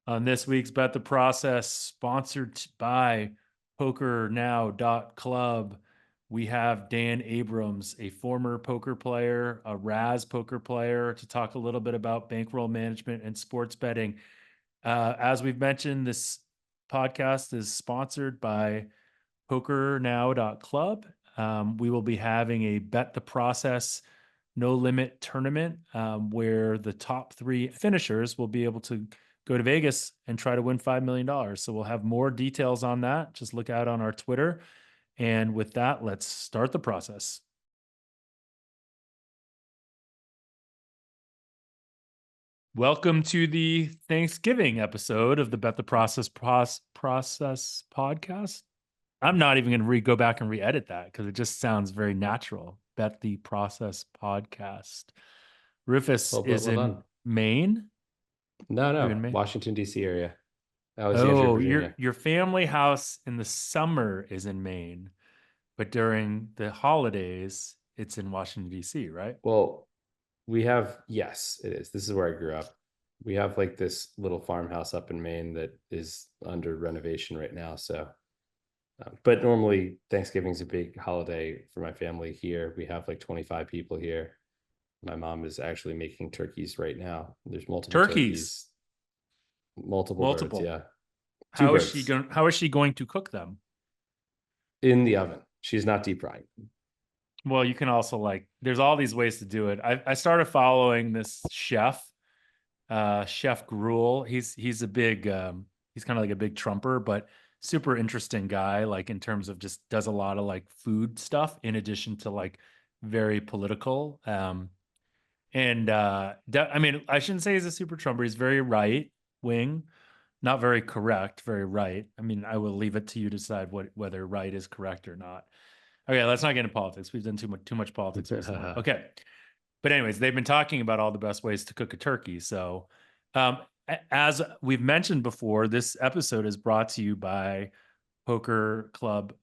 On this week's Bet the Process, sponsored by PokerNow.club, we have Dan Abrams, a former poker player, a Razz poker player, to talk a little bit about bankroll management and sports betting. As we've mentioned, this podcast is sponsored by PokerNow.club. We will be having a Bet the Process no limit tournament where the top 3 finishers will be able to go to Vegas and try to win $5 million. So we'll have more details on that. Just look out on our Twitter. And with that, let's start the process. Welcome to the Thanksgiving episode of the Bet the Process podcast. I'm not even going to go back and re-edit that because it just sounds very natural. Bet the Process podcast. Rufus is in Maine. No, Washington, D.C. area. Your family house in the summer is in Maine, but during the holidays, it's in Washington, D.C., right? Well, yes, it is. This is where I grew up. We have like this little farmhouse up in Maine that is under renovation right now. So, but normally Thanksgiving's a big holiday for my family here. We have like 25 people here. My mom is actually making turkeys right now. There's multiple turkeys. Multiple birds, yeah. How is she going to cook them? In the oven. She's not deep frying. Well, you can also there's all these ways to do it. I started following this chef, Chef Gruel. He's a big he's kind of like a big Trumper, but super interesting guy, like in terms of just does a lot of like food stuff in addition to very political. I mean, I shouldn't say he's a super Trumper. He's very right wing, not very correct, very right. I mean, I will leave it to you to decide whether right is correct or not. Okay, let's not get into politics. We've done too much politics recently. Okay. But anyways, they've been talking about all the best ways to cook a turkey. So as we've mentioned before, this episode is brought to you by PokerNow.club.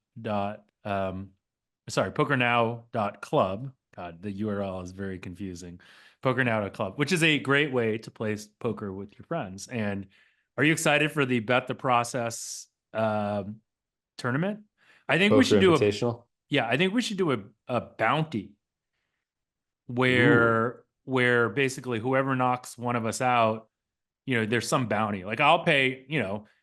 God, the URL is very confusing. PokerNow.club, which is a great way to play poker with your friends. And are you excited for the Bet the Process tournament? I think we should do I think we should do a bounty where basically whoever knocks one of us out, there's some bounty. Like I'll pay,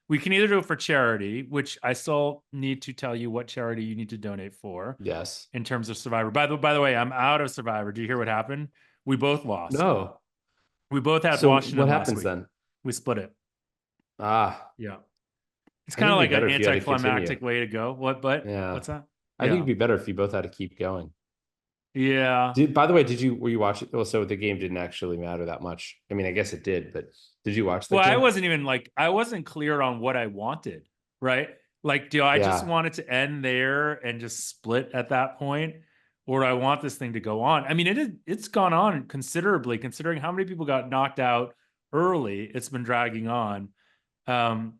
we can either do it for charity, which I still need to tell you what charity you need to donate for. Yes. In terms of Survivor. By the way, I'm out of Survivor. Do you hear what happened? We both lost. No. We both had Washington. What happens then? We split it. Yeah. It's kind of like an anticlimactic way to go. What's that? I think it'd be better if you both had to keep going. Yeah. By the way, were you watching? Well, so the game didn't actually matter that much. I mean, I guess it did, but did you watch the game? I wasn't clear on what I wanted, right? Do I just want it to end there and just split at that point? Or do I want this thing to go on? I mean, it's gone on considerably, considering how many people got knocked out early. It's been dragging on. You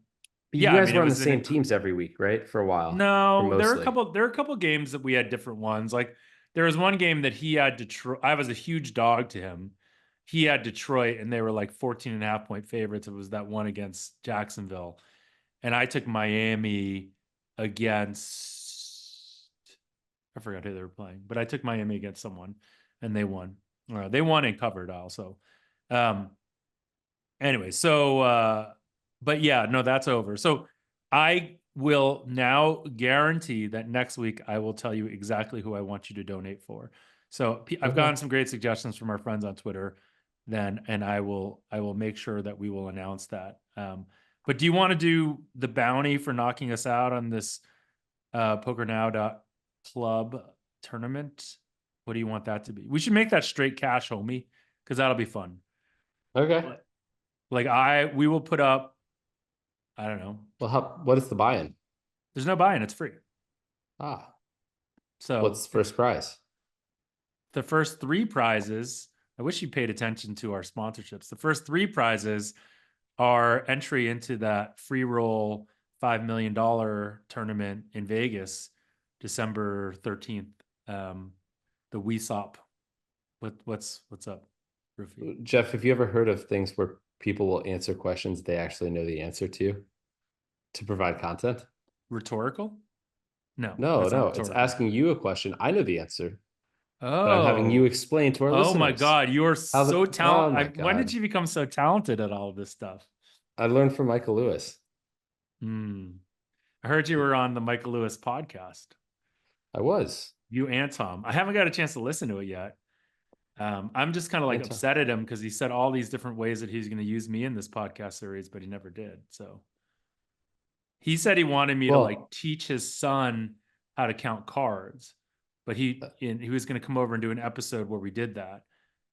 guys were on the same teams every week, right? For a while. No, there are a couple games that we had different ones. Like there was one game that he had Detroit. I was a huge dog to him. He had Detroit and they were like 14.5 point favorites. It was that one against Jacksonville. And I took Miami against, I forgot who they were playing, but I took Miami against someone and they won. They won and covered also. Anyway, so, but yeah, no, that's over. So I will now guarantee that next week I will tell you exactly who I want you to donate for. So I've gotten some great suggestions from our friends on Twitter then, and I will make sure that we will announce that. But do you want to do the bounty for knocking us out on this PokerNow.club tournament? What do you want that to be? We should make that straight cash, homie, because that'll be fun. Okay. We will put up, I don't know. Well, what is the buy-in? There's no buy-in. It's free. So what's the first prize? The first 3 prizes, I wish you paid attention to our sponsorships. The first 3 prizes are entry into that free roll $5 million tournament in Vegas, December 13th. The WESOP. What's up, Rufy? Jeff, have you ever heard of things where people will answer questions they actually know the answer to provide content. Rhetorical? No, No, that's not no, it's rhetorical. asking you a question. I know the answer, but I'm having you Oh, explain to our oh my listeners God. You are how so oh talented. my When did God. you become so talented at all of this stuff? I learned from Michael Lewis. Hmm. I heard you were on the Michael Lewis podcast. I was. You and Tom. I haven't got a chance to listen to it yet. I'm just kind of like Anton. upset at him because he said all these different ways that he's going to use me in this podcast series, but he never did. So he said he wanted me to like Well, teach his son how to count cards, but he was going to come over and do an episode where we did that,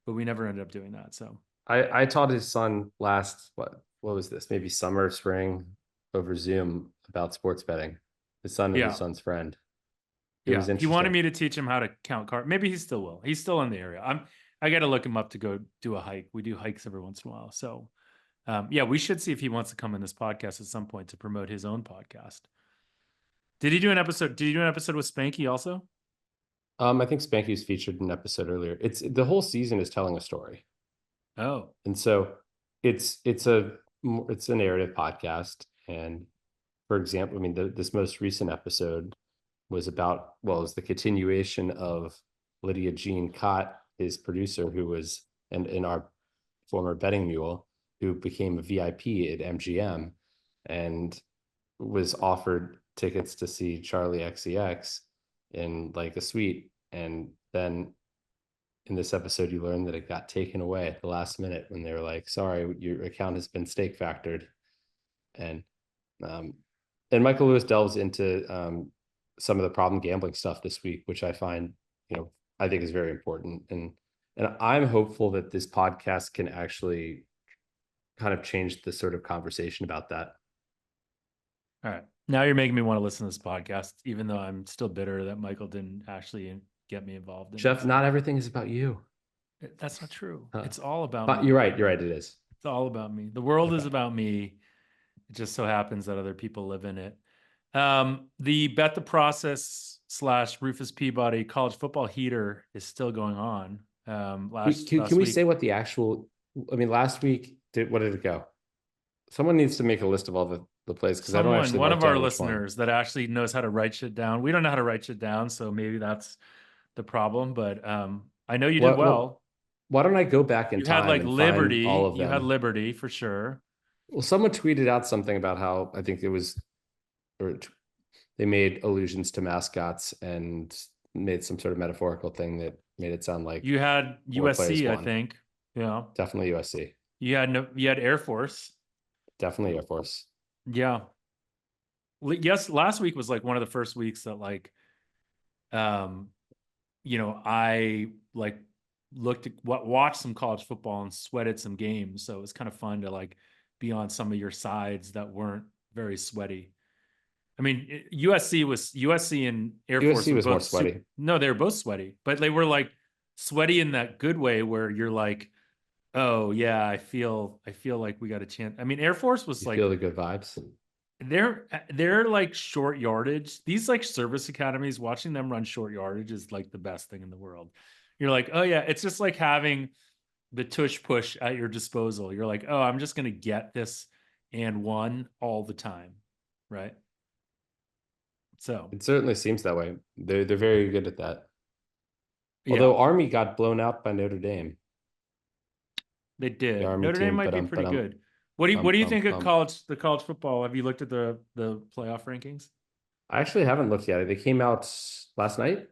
but we never ended up doing that. So I taught his son last what was this? Maybe summer, spring over Zoom about sports betting. His son and his yeah, son's friend. It yeah, was he wanted interesting. me to teach him how to count cards. Maybe he still will. He's still in the area. I got to look him up to go do a hike. We do hikes every once in a while. So yeah, we should see if he wants to come in this podcast at some point to promote his own podcast. Did he do an episode? Did you do an episode with Spanky also? I think Spanky was featured in an episode earlier. It's the whole season is telling a story. Oh, And so it's a narrative podcast. And for example, I mean, this most recent episode was about, well, it was the continuation of Lydia Jean Cott, his producer, who was and our former betting mule, who became a VIP at MGM and was offered tickets to see Charlie XCX in like a suite. And then in this episode, you learn that it got taken away at the last minute when they were like, sorry, your account has been stake factored. And um, and Michael Lewis delves into some of the problem gambling stuff this week, which I find, I think is very important. And I'm hopeful that this podcast can actually kind of change the sort of conversation about that. all right. Now you're making me want to listen to this podcast, even though I'm still bitter that Michael didn't actually get me involved in it. Jeff, not everything is about you. That's not true. Uh, It's all about but me. you're right. You're right. It is. It's all about me. The world is Okay. about me. It just so happens that other people live in it. The Bet the Process / Rufus Peabody college football heater is still going on. Can Last we week, say what the actual, I mean, last week, what did it go? Someone needs to make a list of all the plays because I don't actually one write of our down which one. listeners that actually knows how to write shit down. We don't know how to write shit down, so maybe that's the problem. But I know you did What, well. why don't I go back in You had time like and find all Liberty. of You had them? Liberty for sure. Well, someone tweeted out something about how I think it was, or they made allusions to mascots and made some sort of metaphorical thing that made it sound like You had more players USC, I won. think. Yeah. Definitely USC. You had Air Force. Definitely Air Force. Yeah. Yes, last week was like one of the first weeks that like um I like looked at watched some college football and sweated some games. So it was kind of fun to like be on some of your sides that weren't very sweaty. I mean, USC and Air Force USC were was more both sweaty. no, they were both sweaty, but they were like sweaty in that good way where you're like, oh yeah, I feel like we got a chance. I mean, Air Force was You like feel the good vibes. they're like short yardage. These like service academies, watching them run short yardage is like the best thing in the world. You're like, oh yeah, it's just like having the tush push at your disposal. You're like, oh, I'm just gonna get this and one all the time, right? So It certainly seems that way. They're very good at that. yeah, Although Army got blown out by Notre Dame. they The did. Army Notre Dame team, might be but pretty I'm good. What do you think of the college football? Have you looked at the playoff rankings? I actually haven't looked yet. They came out last night.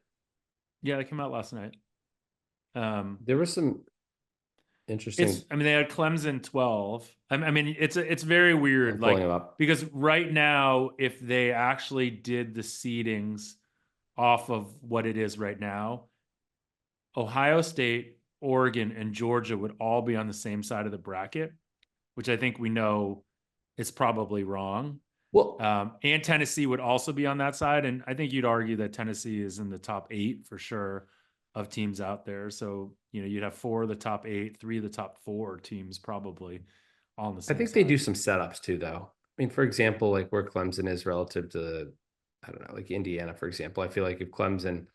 Yeah, they came out last night. There was some interesting. I mean, they had Clemson 12. I mean, it's very weird, I'm pulling like them up. because right now, if they actually did the seedings off of what it is right now, Ohio State, Oregon, and Georgia would all be on the same side of the bracket, which I think we know is probably wrong. Well, And Tennessee would also be on that side. And I think you'd argue that Tennessee is in the top 8 for sure of teams out there. So, you'd have 4 of the top 8, 3 of the top 4 teams probably all on the I same think they side. do some setups too, though. I mean, for example, like where Clemson is relative to, I don't know, like Indiana, for example. I feel like if Clemson's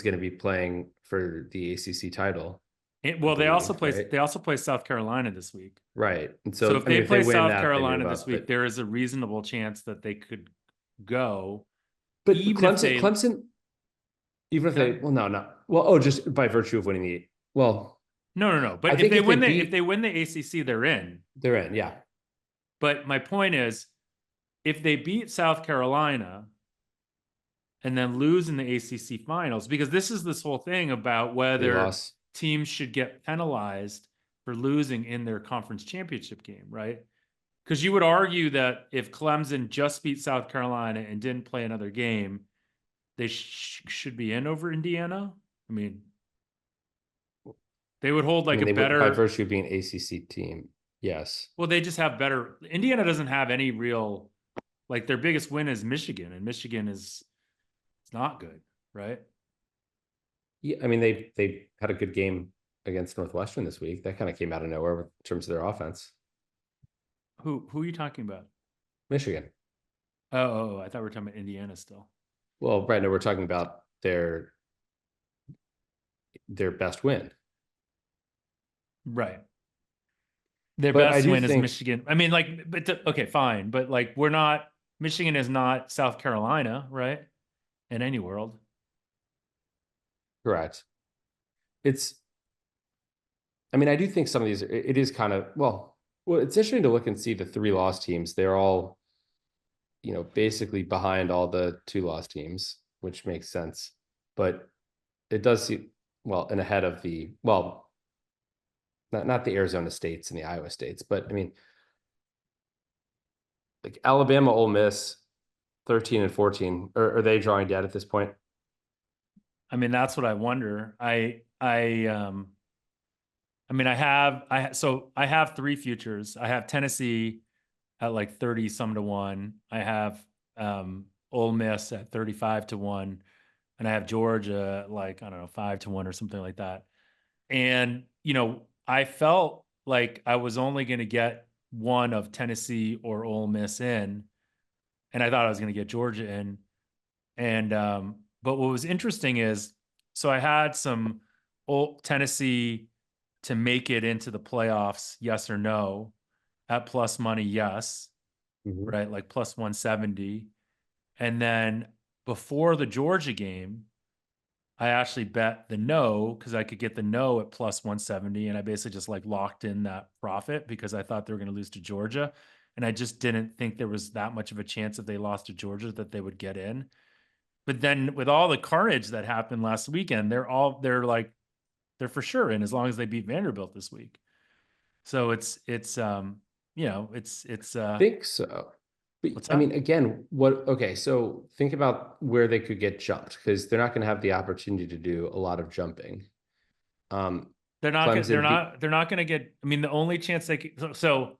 going to be playing for the ACC title, I Well, believe, right? they also play South Carolina this week. Right. And So so, if I mean, they if they play win South that, they move Carolina this up. week, there is a reasonable chance that they could go, But even if they Clemson, even if yeah. they, well, no, no, well, oh, just by virtue of winning the, well, No. I But think if they if they beat, win the ACC, they're in. they're in. Yeah. But my point is, if they beat South Carolina and then lose in the ACC finals, because this whole thing about Three whether loss. teams should get penalized for losing in their conference championship game, right? Because you would argue that if Clemson just beat South Carolina and didn't play another game, they should be in over Indiana. I mean, they would hold I like mean, a they would, by better. virtue of being an ACC team. Yes. Well, they just have better. Indiana doesn't have any real, like their biggest win is Michigan, and Michigan is it's not good, right? Yeah. I mean, they had a good game against Northwestern this week. That kind of came out of nowhere in terms of their offense. Who are you talking about? Michigan. I thought we were talking about Indiana still. Well, right now we're talking about their best win. Right. Their But I best do win is think, Michigan. I mean, like, okay, fine, but like, we're not. Michigan is not South Carolina, right? In any world. correct. It's, I mean, I do think some of these, it is kind of, well, it's interesting to look and see the three loss teams. They're all, basically behind all the two loss teams, which makes sense. But it does seem, well, and ahead of the, well, not the Arizona States and the Iowa States, but I mean, like Alabama, Ole Miss, 13 and 14, are they drawing dead at this point? I mean, that's what I wonder. I mean, I have three futures. I have Tennessee at like 30 some to 1. I have Ole Miss at 35 to 1, and I have Georgia at like, I don't know, 5 to 1 or something like that. And, I felt like I was only going to get one of Tennessee or Ole Miss in, and I thought I was going to get Georgia in. And but what was interesting is, so I had some old Tennessee to make it into the playoffs, yes or no, at plus money, yes, Mhm. right, like plus 170. And then before the Georgia game, I actually bet the no because I could get the no at plus 170. And I basically just like locked in that profit because I thought they were going to lose to Georgia. And I just didn't think there was that much of a chance if they lost to Georgia that they would get in. But then with all the carnage that happened last weekend, they're for sure in as long as they beat Vanderbilt this week. So Think so. But what's I that? mean, again, okay, so think about where they could get jumped because they're not going to have the opportunity to do a lot of jumping. Um, Clemson beat, They're not gonna get. I mean, the only chance they could, so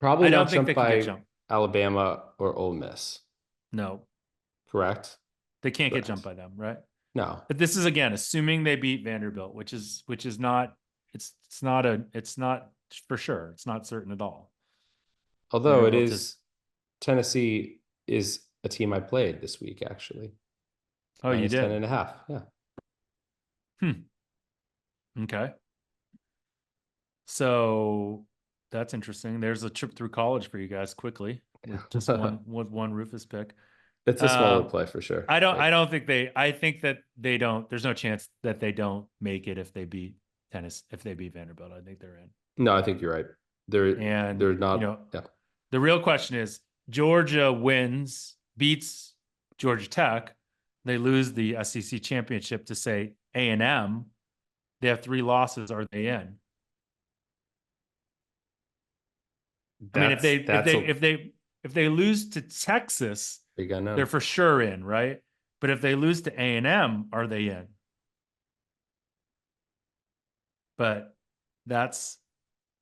probably I not don't think they jumped can get by jumped. Alabama or Ole Miss, No, correct? they can't get jumped Correct. by them, right? No, But this is again assuming they beat Vanderbilt, which is not. It's not for sure. It's not certain at all. although it Vanderbilt is. is, Tennessee is a team I played this week, actually. Oh, you Minus 10 did. and a half. Yeah. Okay. So that's interesting. There's a trip through college for you guys quickly with just one Rufus pick. It's a smaller Um, play for sure. I But don't think I think that they don't. There's no chance that they don't make it if they beat if they beat Vanderbilt. I think they're in. no, I think you're right. And they're not, yeah. the real question is Georgia beats Georgia Tech. They lose the SEC championship to say A&M. They have 3 losses. Are they in? I mean, That's a if they lose to Texas, big they're unknown. for sure in, right? But if they lose to A&M, are they in? But that's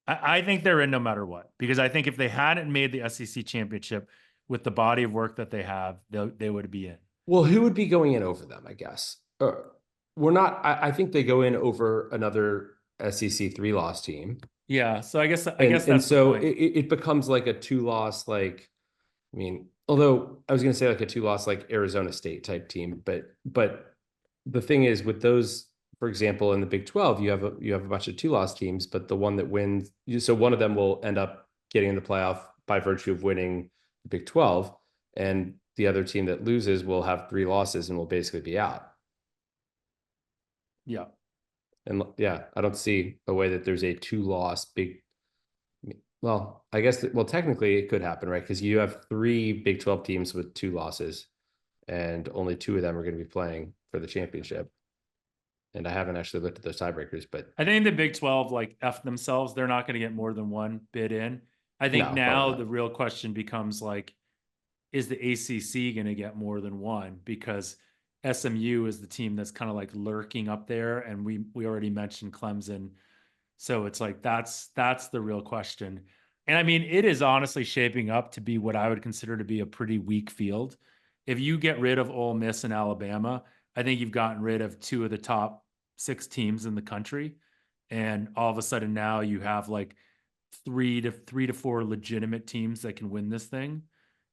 I think they're in no matter what, because I think if they hadn't made the SEC championship with the body of work that they have, they would be in. Well, who would be going in over them, I guess? We're not, I think they go in over another SEC three-loss team. Yeah, so I And guess and that's the so point. it becomes like a two-loss, like, I mean, although I was going to say like a two-loss like Arizona State type team, but the thing is with for example, in the Big 12, you have a bunch of 2-loss teams, but the one that wins, so one of them will end up getting in the playoff by virtue of winning the Big 12, and the other team that loses will have 3 losses and will basically be out. Yeah. And yeah, I don't see a way that there's a 2-loss big. Well, I guess well, technically it could happen, right? Because you have 3 Big 12 teams with 2 losses, and only 2 of them are going to be playing for the championship. And I haven't actually looked at those tiebreakers, but I think the Big 12 like F themselves. They're not going to get more than one bid in. I think no, probably now not. the real question becomes like, is the ACC going to get more than one? Because SMU is the team that's kind of like lurking up there, and we already mentioned Clemson, so it's like that's the real question. And I mean, it is honestly shaping up to be what I would consider to be a pretty weak field. If you get rid of Ole Miss and Alabama, I think you've gotten rid of 2 of the top 6 teams in the country, and all of a sudden now you have like 3 to 4 legitimate teams that can win this thing,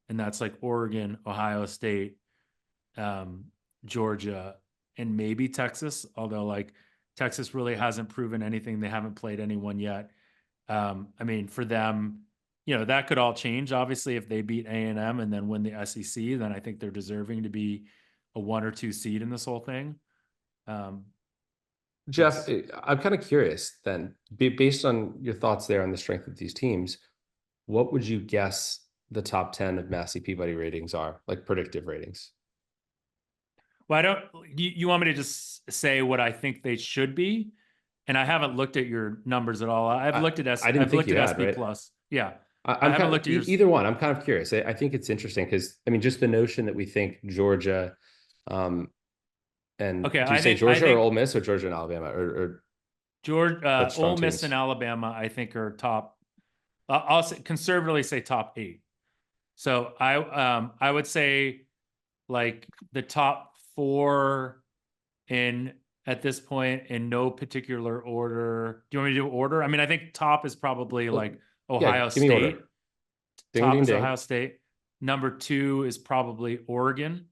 and that's like Oregon, Ohio State, um, Georgia, and maybe Texas. Although like Texas really hasn't proven anything; they haven't played anyone yet. I mean, for them, that could all change. Obviously, if they beat A&M and then win the SEC, then I think they're deserving to be a 1 or 2 seed in this whole thing. Jeff, I'm kind of curious then, based on your thoughts there on the strength of these teams, what would you guess the top 10 of Massey Peabody ratings are, like predictive ratings? Well, I don't. You want me to just say what I think they should be? And I haven't looked at your numbers at all. I've I, looked at I didn't I've think looked you at had, SP right? Plus. Yeah, I I'm haven't kind of looked at yours. either one. I'm kind of curious. I think it's interesting because I mean, just the notion that we think Georgia, um, and Okay, do you say I Georgia or think Ole Miss or Georgia and Alabama or George, such strong Ole Miss and teams? Alabama, I think are top. I'll say, conservatively say top 8. So I would say like the top 4 in at this point in no particular order. Do you want me to do order? I mean, I think top is probably Well, like yeah, Ohio give me State. order. Ding, Top ding, is ding. Ohio State. Number 2 is probably Oregon.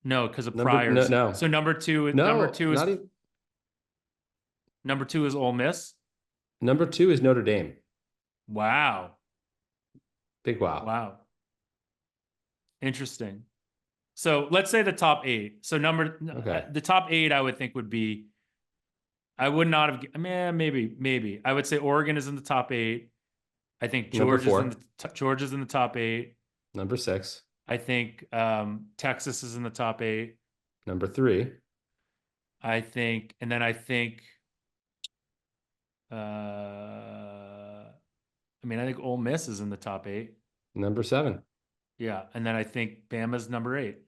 No, because of No, priors. no, So no, not even. number 2 is Ole Miss. Number 2 is Notre Dame. Wow. Big wow. Wow. Interesting. So let's say the top 8. So Okay. the top 8 I would think would be, I would not have, man, maybe. I would say Oregon is in the top 8. I think Number 4. Georgia's in the top 8. Number 6. I think Texas is in the top 8. Number 3. I think, and then I think, I mean, I think Ole Miss is in the top 8. Number 7. Yeah, and then I think Bama's number 8.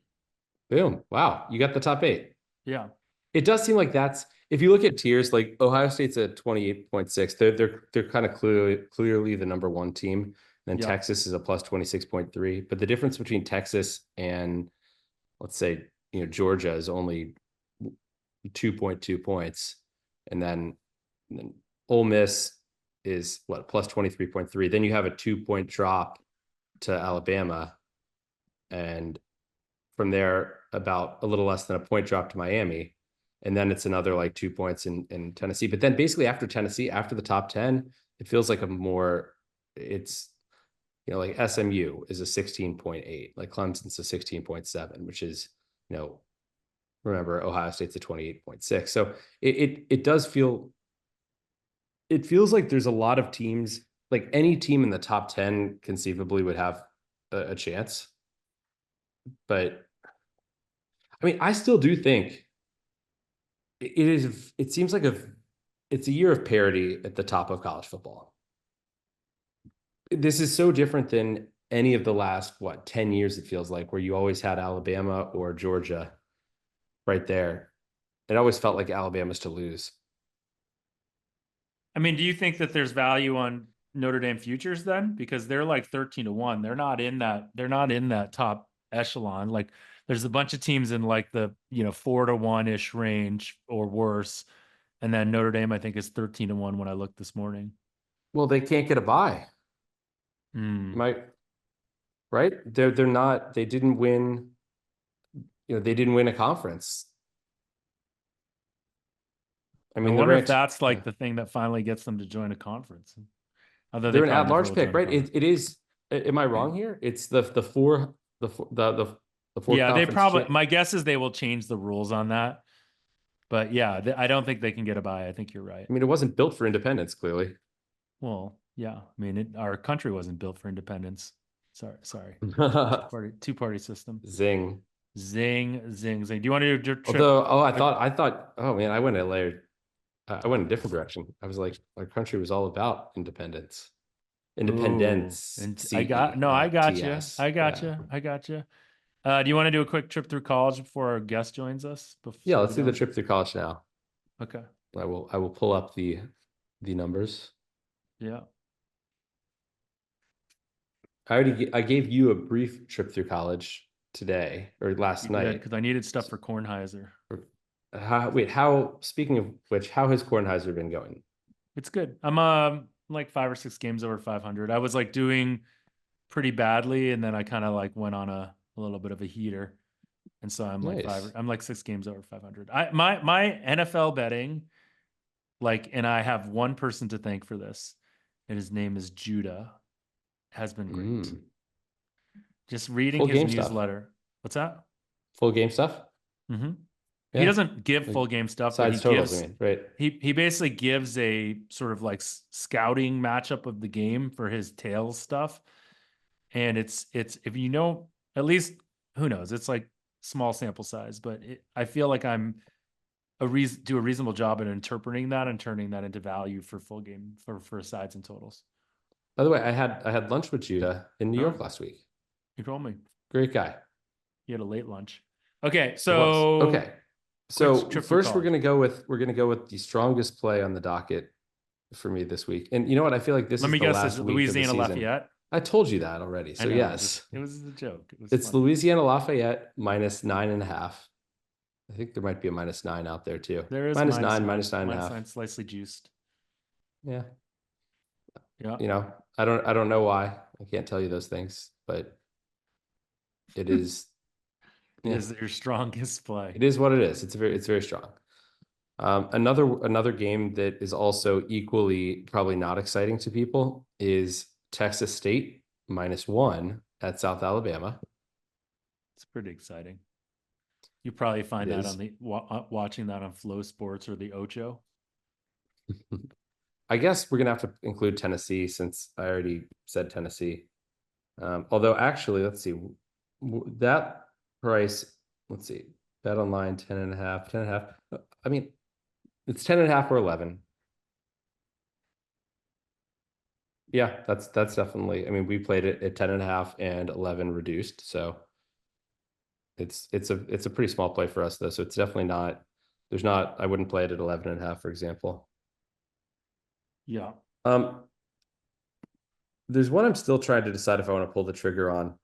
Boom. Wow. You got the top 8. Yeah, It does seem like that's if you look at tiers, like Ohio State's at 28.6. They're kind of clearly the number 1 team. And then yeah. Texas is a plus 26.3. But the difference between Texas and let's say, Georgia is only 2.2 points. And then Ole Miss is what, plus 23.3. Then you have a 2-point drop to Alabama. And from there, about a little less than a point drop to Miami. And then it's another like 2 points in Tennessee. But then basically after Tennessee, after the top 10, it feels like it's, like SMU is a 16.8, like Clemson's a 16.7, which is, remember Ohio State's a 28.6. So it does feel, it feels like there's a lot of teams, like any team in the top 10 conceivably would have a chance. But I mean, I still do think it seems like it's a year of parity at the top of college football. This is so different than any of the last, 10 years, it feels like, where you always had Alabama or Georgia right there. It always felt like Alabama's to lose. I mean, do you think that there's value on Notre Dame futures then? Because they're like 13-1. They're not in that top echelon. Like there's a bunch of teams in like the 4-1-ish range or worse. And then Notre Dame, I think, is 13-1 when I looked this morning. Well, they can't get a bye. Mm. Right? They're not, they didn't win, they didn't win a conference. I I mean, wonder if ranked. that's like the thing that finally gets them to join a conference. Although they They're an probably never at-large will pick, join a right? conference. It is. Am I wrong here? It's the four Yeah, they conference. probably. My guess is they will change the rules on that. But yeah, I don't think they can get a bye. I think you're right. I mean, it wasn't built for independence, clearly. Well, yeah. I mean, our country wasn't built for independence. Sorry. Two party system. Zing. Zing, zing, zing. Do you want to do trip? Although, oh man, I went a different direction. I was like, our country was all about independence. Ooh, Independence, and CE, I not got you. TS. Yeah. I got you. Do you want to do a quick trip through college before our guest joins us? Yeah, So we let's do the don't. trip through college now. Okay. I will pull up the numbers. Yeah. I gave you a brief trip through college today or last You did night. because I needed stuff for Kornheiser. Speaking of which, how has Kornheiser been going? It's good. I'm like 5 or 6 games over 500. I was like doing pretty badly, and then I kind of like went on a little bit of a heater, and so Nice. I'm like 6 games over 500. My NFL betting, like, and I have one person to thank for this, and his name is Judah, has been great. Mm. Just reading Full his game stuff. newsletter. What's that? Full game stuff. Mm-hmm. He Yeah. doesn't give Like full game stuff, but sides totals, I mean, right? he basically gives a sort of like scouting matchup of the game for his tails stuff. And it's if you know, at least, who knows, it's like small sample size, but I feel like I'm do a reasonable job at interpreting that and turning that into value for full game for sides and totals. By the way, I had lunch with Judah in New Huh? York last week. You told me Great guy. you had a late lunch. Okay, It was. so Okay. quick So trip through first college. we're gonna go with the strongest play on the docket for me this week. And you know what? I feel like this Let is me the guess, is last it week of the Louisiana season. Lafayette? I told you that already. I So know, yes, it was a joke. It was it's funny. Louisiana Lafayette minus 9.5. I think there might be a -9 out there too. There is Minus minus nine, nine, minus nine and a minus half. nine, slightly juiced. Yeah. Yeah, You know, I don't know why. I can't tell you those things, but it is, it yeah, is your strongest play. it is what it is. It's very strong. Another game that is also equally probably not exciting to people is Texas State -1 at South Alabama. It's pretty exciting. You probably It find that on is. the watching that on Flow Sports or the Ocho. I guess we're gonna have to include Tennessee since I already said Tennessee. Although actually, let's see, that price. Let's see, bet online 10.5, 10.5. I mean, it's 10.5 or 11. Yeah, that's definitely. I mean, we played it at 10.5 and 11 reduced, so it's a pretty small play for us though. So it's definitely not. There's not. I wouldn't play it at 11.5, for example. Yeah. Um, there's one I'm still trying to decide if I want to pull the trigger on,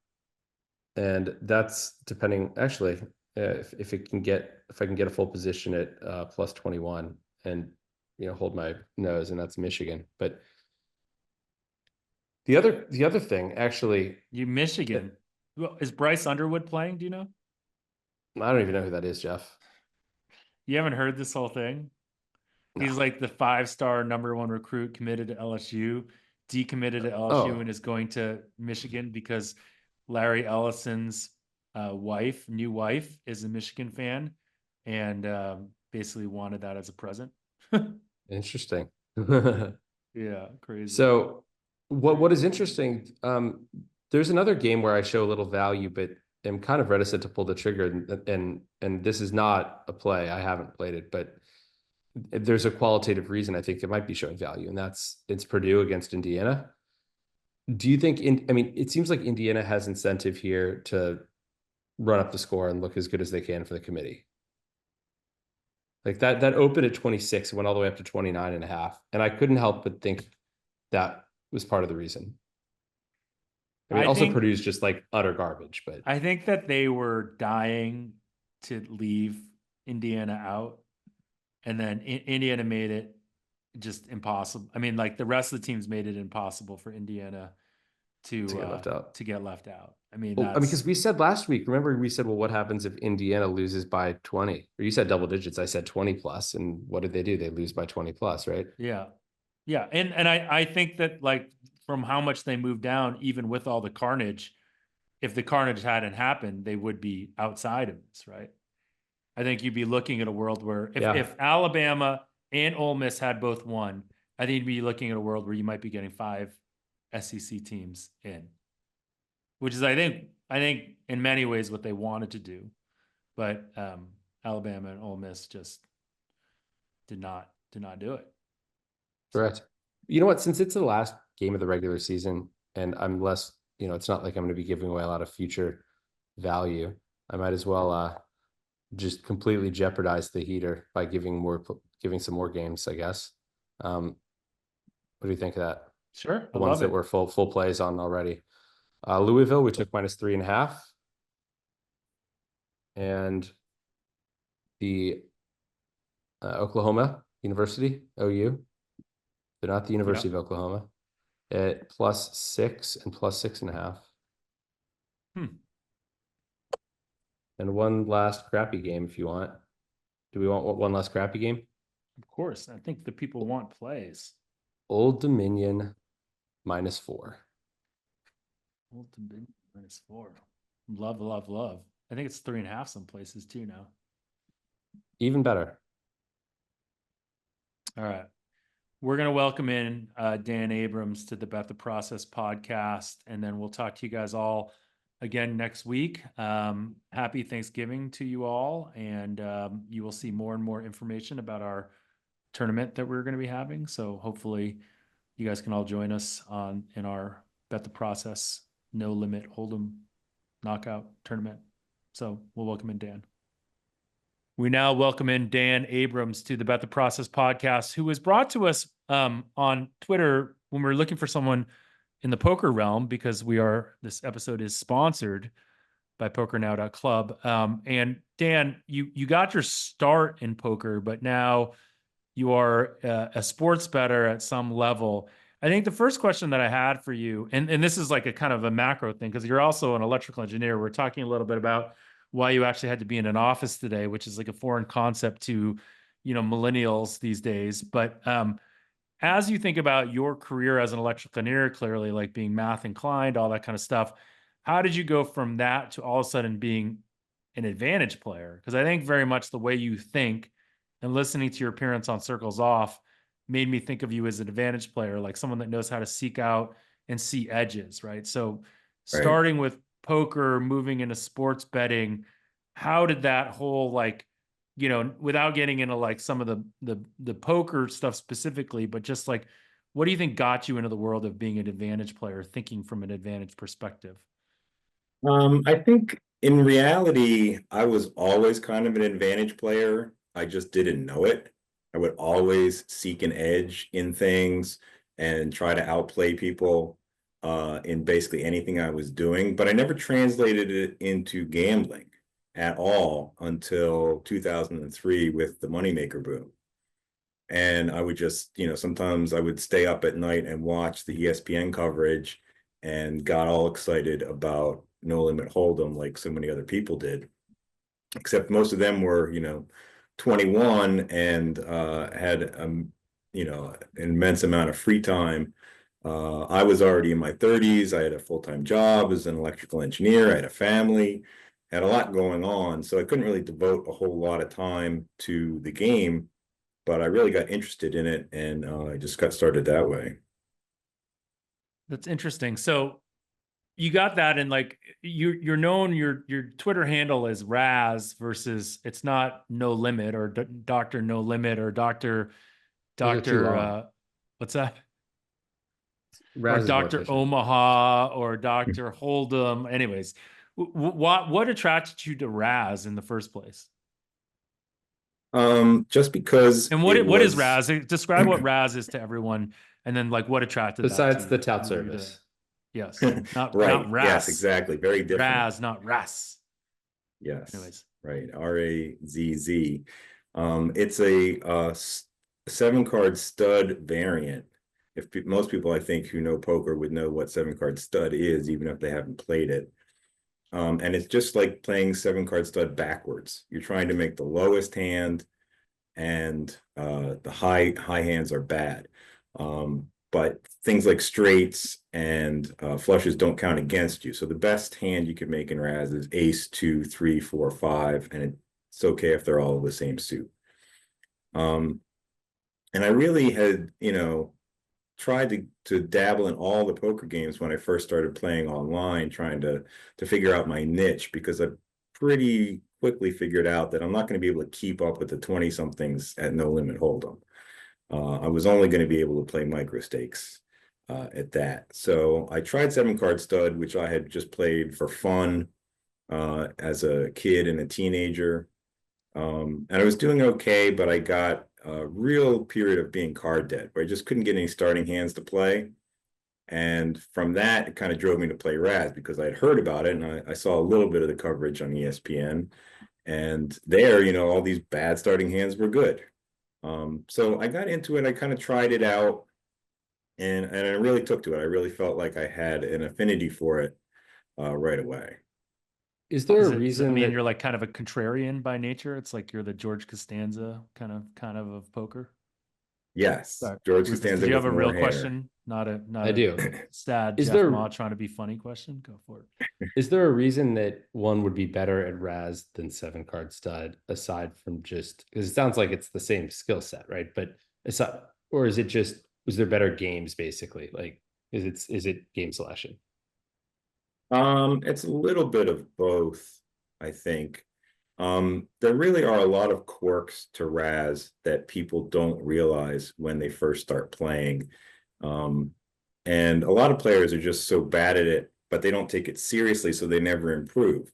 and that's depending. Actually, if I can get a full position at plus 21 and hold my nose, and that's Michigan. But the other thing, actually, Michigan. Well, is Bryce Underwood playing? Do you know? I don't even know who that is, Jeff. You haven't heard this whole thing? No. He's like the 5-star -- 1 recruit committed to LSU, decommitted to LSU, Oh, and is going to Michigan because Larry Ellison's new wife, is a Michigan fan, and basically wanted that as a present. interesting. Yeah, crazy. So what is interesting, there's another game where I show a little value, but am kind of reticent to pull the trigger. And this is not a play. I haven't played it, but there's a qualitative reason I think it might be showing value, and it's Purdue against Indiana. Do you think I mean, it seems like Indiana has incentive here to run up the score and look as good as they can for the committee. Like that opened at 26, went all the way up to 29.5. And I couldn't help but think that was part of the reason. I mean, I also think Purdue's just like utter garbage, but I think that they were dying to leave Indiana out, and then Indiana made it just impossible. I mean, like the rest of the teams made it impossible for Indiana to get left out. to get left out. I mean, Well, I mean, because that's we said last week, remember we said, well, what happens if Indiana loses by 20? Or you said double digits. I said 20 plus. And what did they do? They lose by 20 plus, right? yeah. Yeah. And I think that like from how much they moved down, even with all the carnage, if the carnage hadn't happened, they would be outside of this, right? I think you'd be looking at a world where Yeah. if Alabama and Ole Miss had both won, I think you'd be looking at a world where you might be getting 5 SEC teams in, which is I think in many ways what they wanted to do, but Alabama and Ole Miss just did not do it. Correct. You know what? Since it's the last game of the regular season, and I'm less, it's not like I'm going to be giving away a lot of future value. I might as well just completely jeopardize the heater by giving some more games, I guess. What do you think of that? Sure, The I ones love that it. were full plays on already. Louisville, we took -3.5, and the Oklahoma University, OU. They're not the University of Oklahoma. At +6 and +6.5. And one last crappy game if you want. Do we want one last crappy game? Of course. I think the people want plays. Old Dominion -4. Old Dominion -4. Love, love, love. I think it's 3.5 some places too now. Even better. All right. We're going to welcome in Dan Abrams to the Bet the Process podcast, and then we'll talk to you guys all again next week. Happy Thanksgiving to you all, and you will see more and more information about our tournament that we're going to be having. So hopefully you guys can all join us in our Bet the Process No Limit Hold'em knockout tournament. So we'll welcome in Dan. We now welcome in Dan Abrams to the Bet the Process podcast, who was brought to us on Twitter when we were looking for someone in the poker realm, because this episode is sponsored by PokerNow.club. And Dan, you got your start in poker, but now you are a sports bettor at some level. I think the first question that I had for you, and this is like a kind of a macro thing, because you're also an electrical engineer. We're talking a little bit about why you actually had to be in an office today, which is like a foreign concept to, millennials these days. But as you think about your career as an electrical engineer, clearly like being math inclined, all that kind of stuff, how did you go from that to all of a sudden being an advantage player? Because I think very much the way you think and listening to your appearance on Circles Off made me think of you as an advantage player, like someone that knows how to seek out and see edges, right? So starting with poker, moving into sports betting, how did that whole without getting into like some of the poker stuff specifically, but just like, what do you think got you into the world of being an advantage player, thinking from an advantage perspective? I think in reality, I was always kind of an advantage player. I just didn't know it. I would always seek an edge in things and try to outplay people in basically anything I was doing, but I never translated it into gambling at all until 2003 with the moneymaker boom. And I would just, sometimes I would stay up at night and watch the ESPN coverage and got all excited about No Limit Hold'em like so many other people did, except most of them were, 21 and had, an immense amount of free time. I was already in my 30s. I had a full-time job as an electrical engineer. I had a family, had a lot going on. So I couldn't really devote a whole lot of time to the game, but I really got interested in it, and I just got started that way. That's interesting. So you got that, and like you're known, your Twitter handle is Razz versus it's not No Limit or Dr. No Limit or Dr. What's that? Razz Or is more Dr. efficient. Omaha or Dr. Hold'em. Anyways, what attracted you to Razz in the first place? Just because And what is Razz? Describe what Razz is to everyone, and then like what attracted that Besides to the tout you service. Yes, not right. Razz. Yes, exactly. Very different. Razz, not Razz. Yes. Anyways, right. RAZZ. It's a 7-card stud variant Most people I think who know poker would know what 7-card stud is, even if they haven't played it. And it's just like playing 7-card stud backwards. You're trying to make the lowest hand, and the high hands are bad. But things like straights and flushes don't count against you. So the best hand you can make in Razz is ace, 2, 3, 4, 5, and it's okay if they're all the same suit. And I really had, tried to dabble in all the poker games when I first started playing online, trying to figure out my niche, because I pretty quickly figured out that I'm not going to be able to keep up with the 20-somethings at No Limit Hold'em. I was only going to be able to play micro stakes at that. So I tried 7-card stud, which I had just played for fun as a kid and a teenager. And I was doing okay, but I got a real period of being card dead, where I just couldn't get any starting hands to play. And from that, it kind of drove me to play Razz, because I had heard about it, and I saw a little bit of the coverage on ESPN. And there, all these bad starting hands were good. So I got into it. I kind of tried it out, and I really took to it. I really felt like I had an affinity for it right away. Is there Does a it reason mean that you're like kind of a contrarian by nature? It's like you're the George Costanza kind of poker. Yes, Sorry. George Did Costanza you have with a more real hair. question? Not I a do? sad Is Jeff there- Ma trying to be funny question? Go for it. Is there a reason that one would be better at Razz than 7-card stud, aside from just because it sounds like it's the same skill set, right? But aside, or is it just, was there better games basically? Like, is it game selection? It's a little bit of both, I think. There really are a lot of quirks to Razz that people don't realize when they first start playing. And a lot of players are just so bad at it, but they don't take it seriously, so they never improve,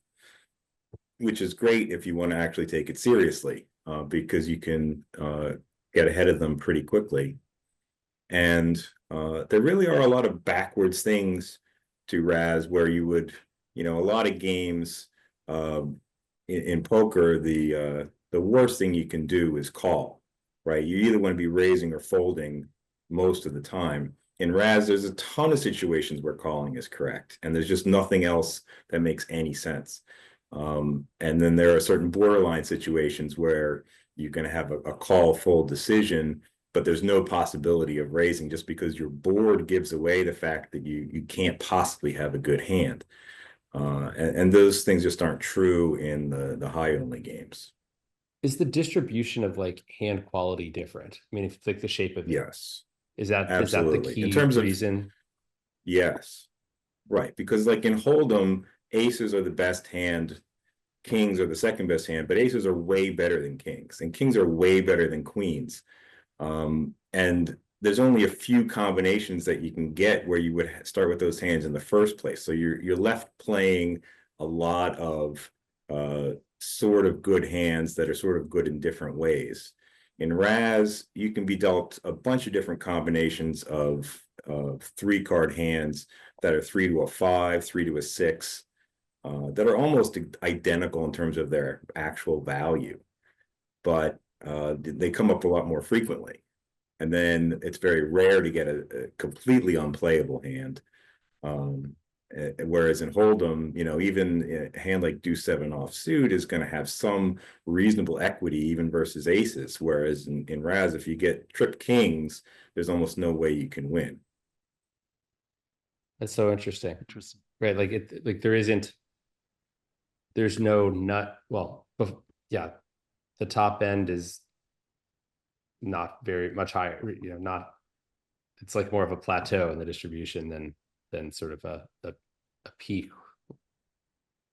which is great if you want to actually take it seriously, because you can get ahead of them pretty quickly. And there really are a lot of backwards things to Razz, where you would, a lot of games in poker, the worst thing you can do is call, right? You either want to be raising or folding most of the time. In Razz, there's a ton of situations where calling is correct, and there's just nothing else that makes any sense. And then there are certain borderline situations where you're going to have a call fold decision, but there's no possibility of raising, just because your board gives away the fact that you can't possibly have a good hand. And those things just aren't true in the high only games. Is the distribution of like hand quality different? I mean, if it's like the shape of it, Yes, is that the absolutely. key In terms of reason? yes, right. Because like in Hold'em, aces are the best hand, kings are the second best hand, but aces are way better than kings, and kings are way better than queens. And there's only a few combinations that you can get where you would start with those hands in the first place. So you're left playing a lot of sort of good hands that are sort of good in different ways. In Razz, you can be dealt a bunch of different combinations of 3-card hands that are 3 to a 5, 3 to a 6, that are almost identical in terms of their actual value, but they come up a lot more frequently. And then it's very rare to get a completely unplayable hand. Whereas in Hold'em, even a hand like Deuce 7 offsuit is going to have some reasonable equity even versus aces. Whereas in Razz, if you get trip kings, there's almost no way you can win. That's so interesting. Interesting. Right. Like there's no nut. Well, yeah, the top end is not very much higher, it's like more of a plateau in the distribution than sort of a peak.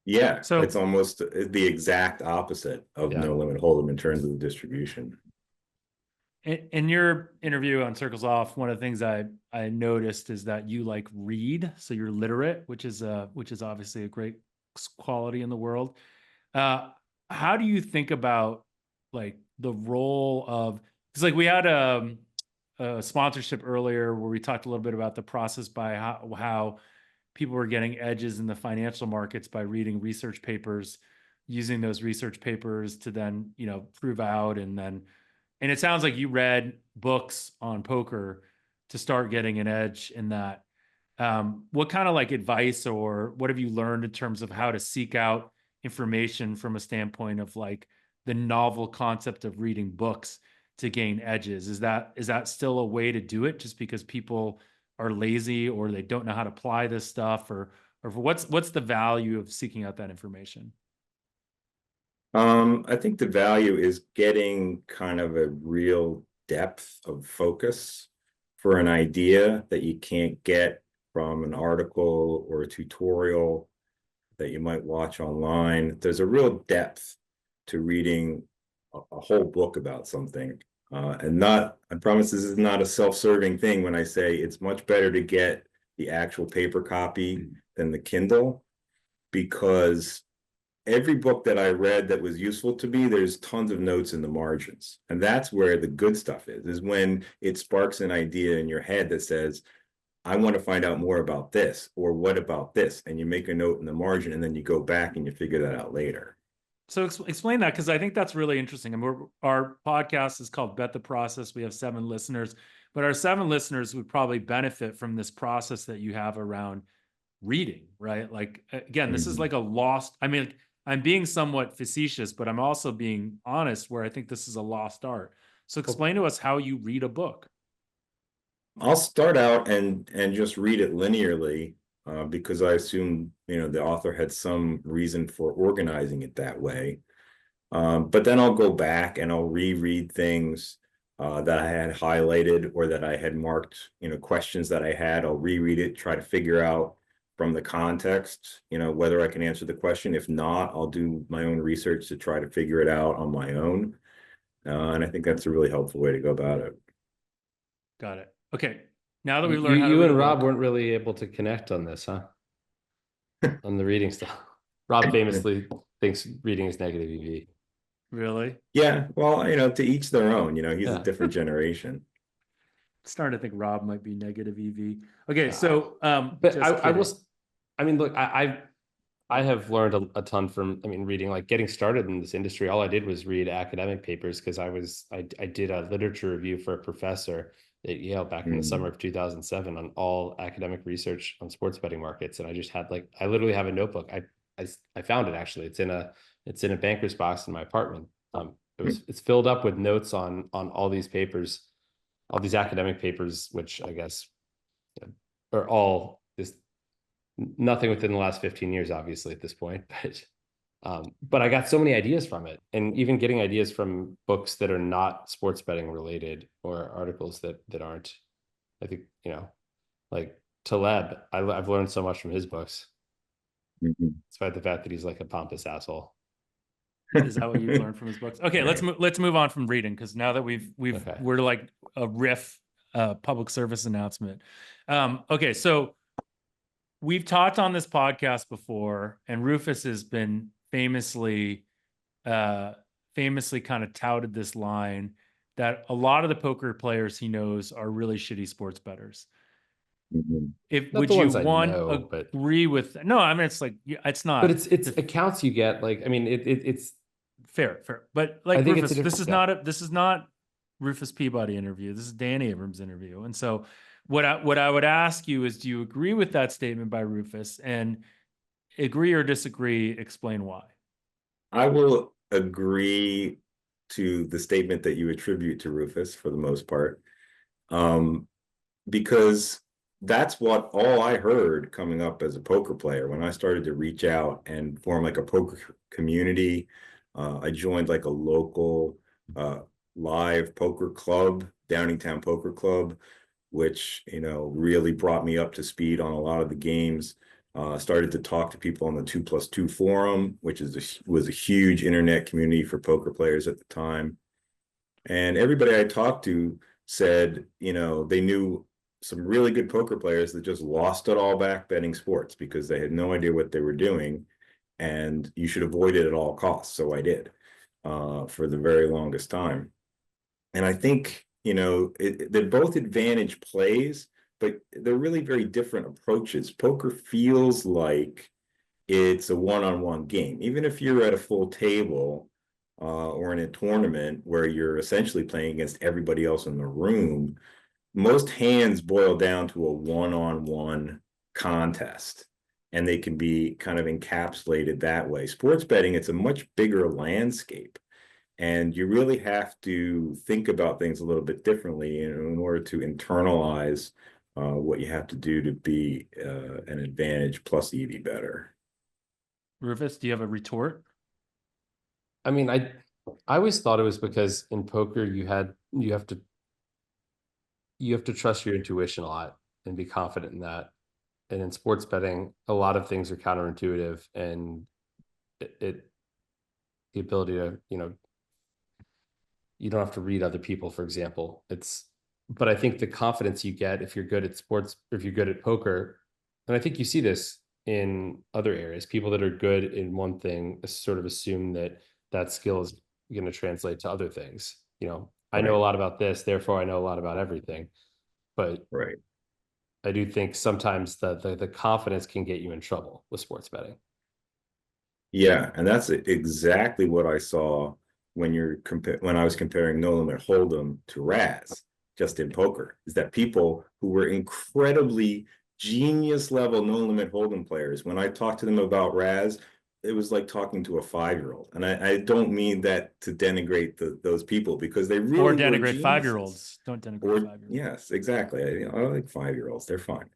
Yeah, So it's almost the exact opposite of No Limit Hold'em in terms of the distribution. in your interview on Circles Off, one of the things I noticed is that you like read, so you're literate, which is obviously a great quality in the world. How do you think about like the role of, because like we had a sponsorship earlier where we talked a little bit about the process by how people were getting edges in the financial markets by reading research papers, using those research papers to then prove out, and it sounds like you read books on poker to start getting an edge in that. What kind of like advice or what have you learned in terms of how to seek out information from a standpoint of like the novel concept of reading books to gain edges? Is that still a way to do it just because people are lazy or they don't know how to apply this stuff, or what's the value of seeking out that information? I think the value is getting kind of a real depth of focus for an idea that you can't get from an article or a tutorial that you might watch online. There's a real depth to reading a whole book about something. And not, I promise this is not a self-serving thing when I say it's much better to get the actual paper copy than the Kindle, because every book that I read that was useful to me, there's tons of notes in the margins. And that's where the good stuff is when it sparks an idea in your head that says, I want to find out more about this, or what about this? And you make a note in the margin and then you go back and you figure that out later. So explain that, because I think that's really interesting. I mean, our podcast is called Bet the Process. We have 7 listeners, but our 7 listeners would probably benefit from this process that you have around reading, right? Like, again, this is like a lost, I mean, I'm being somewhat facetious, but I'm also being honest where I think this is a lost art. So explain to us how you read a book. I'll start out and just read it linearly, because I assume, the author had some reason for organizing it that way. But then I'll go back and I'll reread things that I had highlighted or that I had marked, questions that I had. I'll reread it, try to figure out from the context, whether I can answer the question. If not, I'll do my own research to try to figure it out on my own. And I think that's a really helpful way to go about it. Got it. Okay. Now that we've learned You, how to you read and a Rob book, weren't really able to connect on this, huh? On the reading stuff. Rob famously thinks reading is negative EV. really? Yeah, well, to each their own. He's Yeah. a different generation. Starting to think Rob might be negative EV. Okay, so But just I kidding. was, I mean, look, I have learned a ton from, reading, like getting started in this industry. All I did was read academic papers because I did a literature review for a professor at Yale back in the summer of 2007 on all academic research on sports betting markets. And I just had I literally have a notebook. I found it actually. It's in a banker's box in my apartment. It's filled up with notes on all these papers, all these academic papers, which I guess are all just nothing within the last 15 years, obviously at this point, but I got so many ideas from it, and even getting ideas from books that are not sports betting related or articles that aren't. I think, like Taleb, I've learned so much from his books, despite the fact that he's like a pompous asshole. Is that what you've learned from his books? Okay, let's move on from reading, because now that we're like a riff public service announcement. Okay, so we've talked on this podcast before, and Rufus has been famously kind of touted this line that a lot of the poker players he knows are really shitty sports bettors. Would you agree with? No, I mean, it's like, it's not. But it's accounts you get. Like, I mean, it's fair. But like, I think Rufus, this is not Rufus Peabody interview. This is Dan Abrams interview. And so what I would ask you is, do you agree with that statement by Rufus? And agree or disagree, explain why. I will agree to the statement that you attribute to Rufus for the most part, because that's what all I heard coming up as a poker player. When I started to reach out and form like a poker community, I joined like a local live poker club, Downingtown Poker Club, which really brought me up to speed on a lot of the games. Started to talk to people on the 2+2 forum, which was a huge internet community for poker players at the time. And everybody I talked to said, they knew some really good poker players that just lost it all back betting sports because they had no idea what they were doing, and you should avoid it at all costs. So I did for the very longest time. And I think, they're both advantage plays, but they're really very different approaches. Poker feels like it's a one-on-one game. Even if you're at a full table or in a tournament where you're essentially playing against everybody else in the room, most hands boil down to a one-on-one contest, and they can be kind of encapsulated that way. Sports betting, it's a much bigger landscape, and you really have to think about things a little bit differently in order to internalize what you have to do to be an advantage plus EV better. Rufus, do you have a retort? I mean, I always thought it was because in poker you have to trust your intuition a lot and be confident in that. And in sports betting, a lot of things are counterintuitive, and the ability to, you don't have to read other people, for example. But I think the confidence you get if you're good at sports, or if you're good at poker, and I think you see this in other areas, people that are good in one thing sort of assume that that skill is going to translate to other things. I know a lot about this, therefore I know a lot about everything. But Right. I do think sometimes the confidence can get you in trouble with sports betting. Yeah, and that's exactly what I saw when when I was comparing No Limit Hold'em to Razz, just in poker, is that people who were incredibly genius level No Limit Hold'em players, when I talked to them about Razz, it was like talking to a 5-year-old. And I don't mean that to denigrate those people, because they really Or were denigrate geniuses. 5-year-olds. Don't denigrate 5-year-olds. Yes, exactly. I like 5-year-olds. They're fine.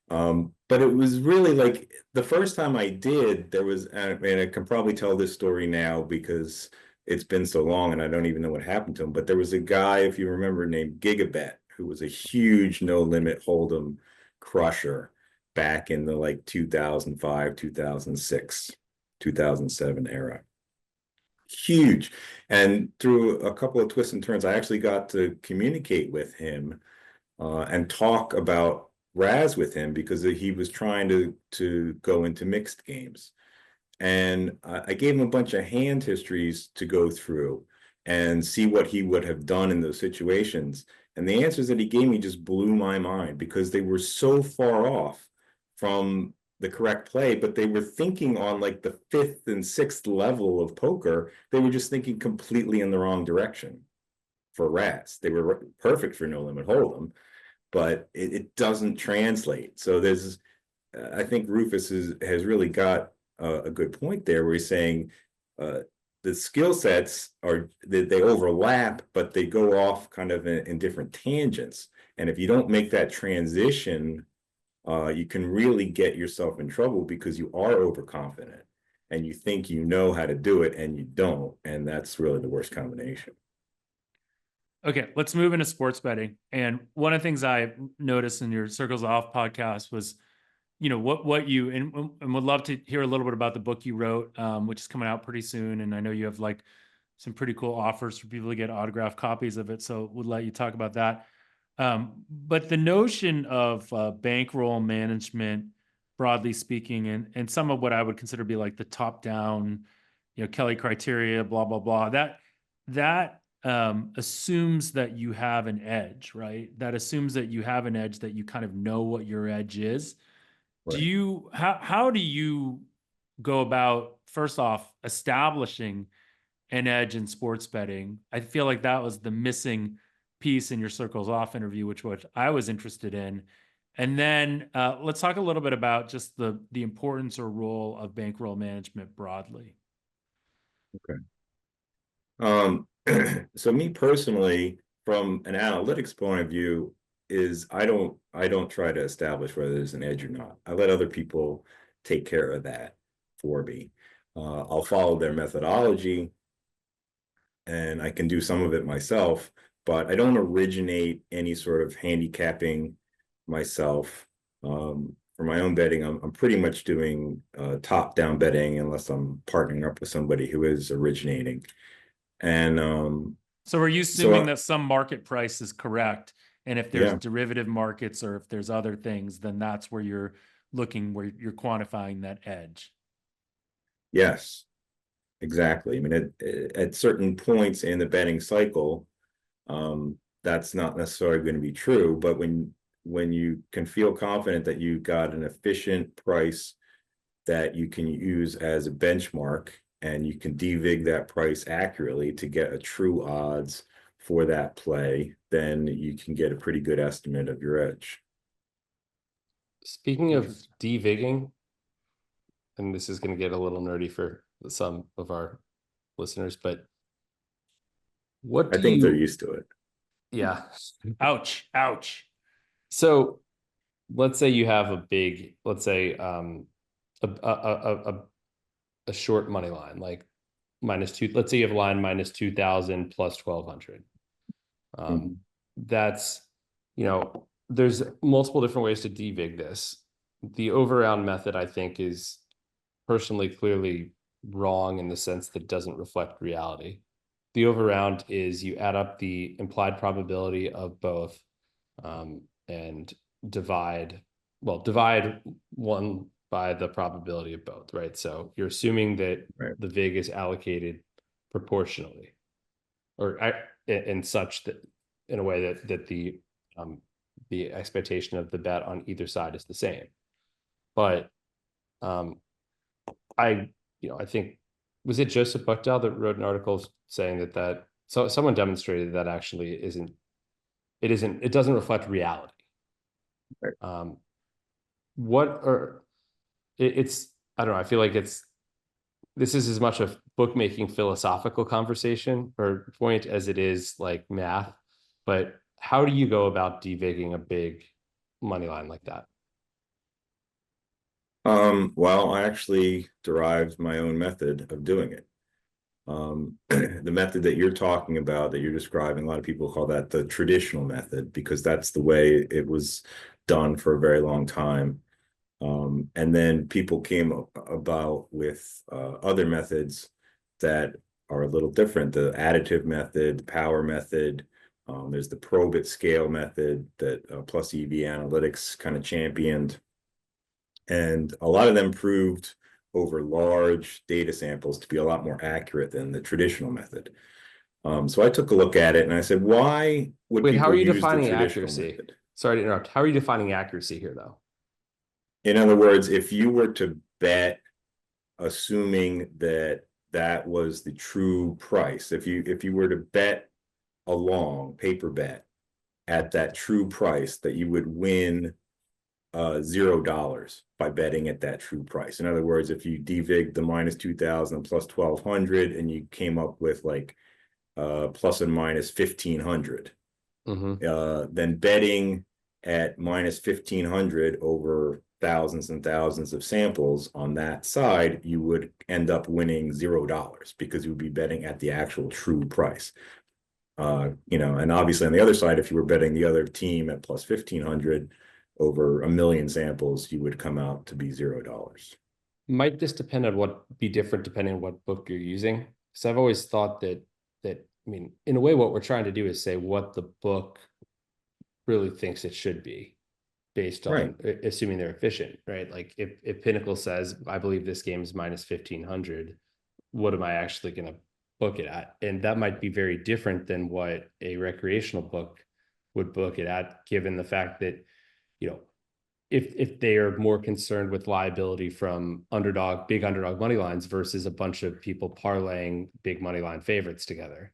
But it was really like the first time I did, there was, and I can probably tell this story now because it's been so long and I don't even know what happened to him. But there was a guy, if you remember, named Gigabet, who was a huge No Limit Hold'em crusher back in the like 2005, 2006, 2007 era. Huge. And through a couple of twists and turns, I actually got to communicate with him and talk about Razz with him, because he was trying to go into mixed games. And I gave him a bunch of hand histories to go through and see what he would have done in those situations. And the answers that he gave me just blew my mind, because they were so far off from the correct play, but they were thinking on like the 5th and 6th level of poker. They were just thinking completely in the wrong direction for Razz. They were perfect for No Limit Hold'em, but it doesn't translate. So I think Rufus has really got a good point there, where he's saying the skill sets they overlap, but they go off kind of in different tangents. And if you don't make that transition, you can really get yourself in trouble, because you are overconfident and you think you know how to do it and you don't. And that's really the worst combination. Okay, let's move into sports betting. And one of the things I noticed in your Circles Off podcast was, what you, and would love to hear a little bit about the book you wrote, which is coming out pretty soon. And I know you have like some pretty cool offers for people to get autographed copies of it. So we'll let you talk about that. But the notion of bankroll management, broadly speaking, and some of what I would consider to be like the top down, Kelly criteria, blah, blah, blah, that assumes that you have an edge, right? That assumes that you have an edge, that you kind of know what your edge is. Right. How do you go about, first off, establishing an edge in sports betting? I feel like that was the missing piece in your Circles Off interview, which I was interested in. And then let's talk a little bit about just the importance or role of bankroll management broadly. Okay. So me personally, from an analytics point of view, is I don't try to establish whether there's an edge or not. I let other people take care of that for me. I'll follow their methodology, and I can do some of it myself, but I don't originate any sort of handicapping myself. For my own betting, I'm pretty much doing top-down betting, unless I'm partnering up with somebody who is originating. And so are you assuming that some market price is correct? And if there's derivative markets, or if there's other things, then that's where you're looking, where you're quantifying that edge. Yes, exactly. I mean, at certain points in the betting cycle, that's not necessarily going to be true. But when you can feel confident that you've got an efficient price that you can use as a benchmark, and you can devig that price accurately to get a true odds for that play, then you can get a pretty good estimate of your edge. Speaking of devigging, and this is going to get a little nerdy for some of our listeners, but what do I think you, they're used to it. yeah. Ouch. Ouch. So let's say you have a big, let's say a short money line, like -2. Let's say you have a line -2,000 plus 1,200. That's, you know, there's multiple different ways to devig this. The over-round method, I think, is personally clearly wrong in the sense that it doesn't reflect reality. The over-round is you add up the implied probability of both and divide one by the probability of both, right? So you're assuming that the vig is allocated proportionally, or in such that in a way that the expectation of the bet on either side is the same. But I think, was it Joseph Buckdell that wrote an article saying so someone demonstrated that actually it doesn't reflect reality. Right. I don't know, I feel like this is as much a bookmaking philosophical conversation or point as it is like math, but how do you go about devigging a big money line like that? Well, I actually derived my own method of doing it. The method that you're talking about, that you're describing, a lot of people call that the traditional method because that's the way it was done for a very long time. And then people came about with other methods that are a little different. The additive method, the power method. There's the probit scale method that Plus EV Analytics kind of championed. And a lot of them proved over large data samples to be a lot more accurate than the traditional method. So I took a look at it and I said, why would Wait, people how are you use defining the traditional accuracy? method? Sorry to interrupt. How are you defining accuracy here, though? In other words, if you were to bet, assuming that was the true price, if you were to bet a long paper bet at that true price, that you would win $0 by betting at that true price. In other words, if you devigged the -2,000 plus 1,200 and you came up with like plus and minus 1,500, then betting at -1,500 over thousands and thousands of samples on that side, you would end up winning $0 because you would be betting at the actual true price. And obviously on the other side, if you were betting the other team at plus 1,500 over 1,000,000 samples, you would come out to be $0. Might this depend on be different depending on what book you're using? Because I've always thought that I mean, in a way, what we're trying to do is say what the book really thinks it should be based on assuming they're efficient, right? Like if Pinnacle says, I believe this game is -1,500, what am I actually going to book it at? And that might be very different than what a recreational book would book it at, given the fact that, if they are more concerned with liability from big underdog money lines versus a bunch of people parlaying big money line favorites together.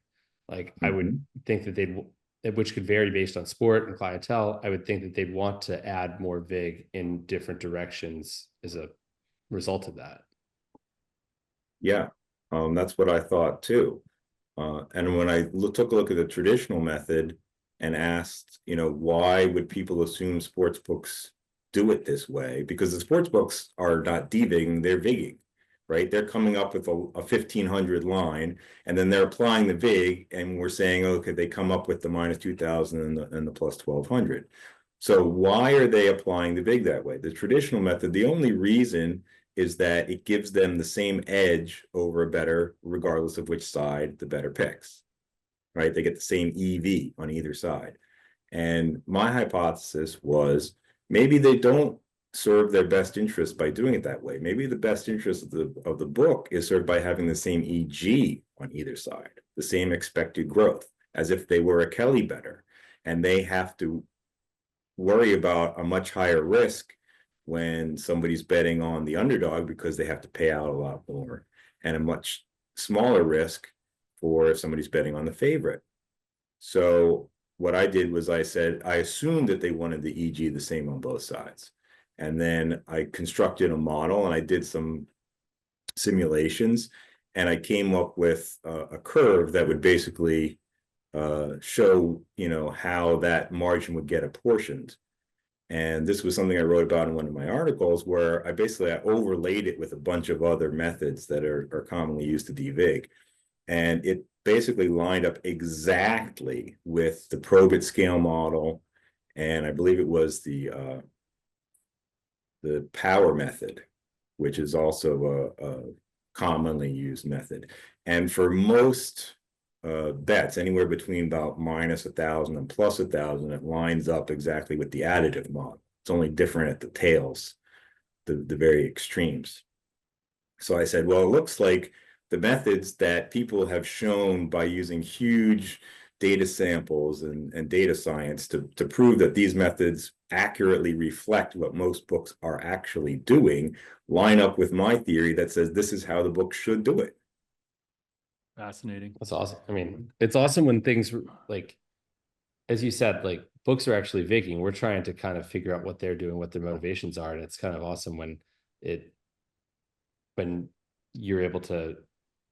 Like I would think that which could vary based on sport and clientele. I would think that they'd want to add more vig in different directions as a result of that. Yeah, that's what I thought too. And when I took a look at the traditional method and asked, why would people assume sports books do it this way? Because the sports books are not devigging, they're vigging, right? They're coming up with a 1,500 line, and then they're applying the vig, and we're saying, okay, they come up with the -2,000 and the plus 1,200. So why are they applying the vig that way? The traditional method, the only reason is that it gives them the same edge over a bettor, regardless of which side the bettor picks, right? They get the same EV on either side. And my hypothesis was maybe they don't serve their best interest by doing it that way. Maybe the best interest of the book is served by having the same EG on either side, the same expected growth, as if they were a Kelly bettor, and they have to worry about a much higher risk when somebody's betting on the underdog because they have to pay out a lot more, and a much smaller risk for if somebody's betting on the favorite. So what I did was I said, I assumed that they wanted the EG the same on both sides. And then I constructed a model and I did some simulations, and I came up with a curve that would basically show, how that margin would get apportioned. And this was something I wrote about in one of my articles, where I overlaid it with a bunch of other methods that are commonly used to devig. And it basically lined up exactly with the Probit scale model. And I believe it was the power method, which is also a commonly used method. And for most bets, anywhere between about -1,000 and +1,000, it lines up exactly with the additive model. It's only different at the tails, the very extremes. So I said, well, it looks like the methods that people have shown by using huge data samples and data science to prove that these methods accurately reflect what most books are actually doing line up with my theory that says this is how the book should do it. Fascinating. That's awesome. I mean, it's awesome when things like, as you said, like books are actually vigging. We're trying to kind of figure out what they're doing, what their motivations are. And it's kind of awesome when you're able to,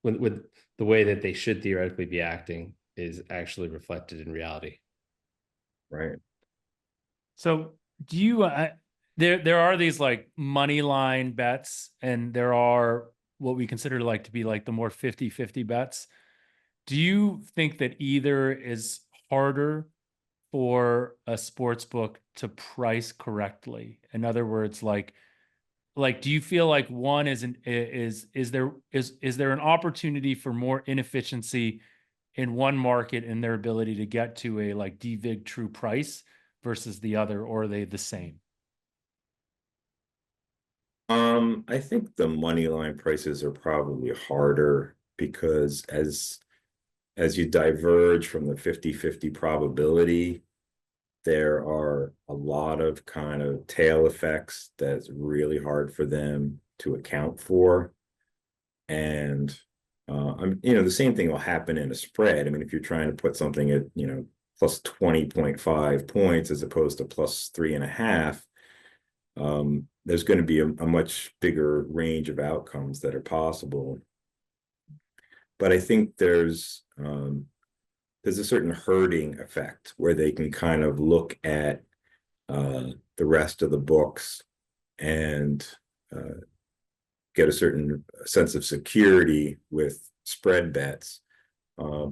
when the way that they should theoretically be acting is actually reflected in reality. Right. So do you, there are these like money line bets, and there are what we consider like to be like the more 50-50 bets. Do you think that either is harder for a sports book to price correctly? In other words, like do you feel like one is there an opportunity for more inefficiency in one market in their ability to get to a like devig true price versus the other, or are they the same? I think the money line prices are probably harder because as you diverge from the 50-50 probability, there are a lot of kind of tail effects that's really hard for them to account for. And the same thing will happen in a spread. I mean, if you're trying to put something at, plus 20.5 points as opposed to plus 3.5, there's going to be a much bigger range of outcomes that are possible. But I think there's a certain herding effect where they can kind of look at the rest of the books and get a certain sense of security with spread bets,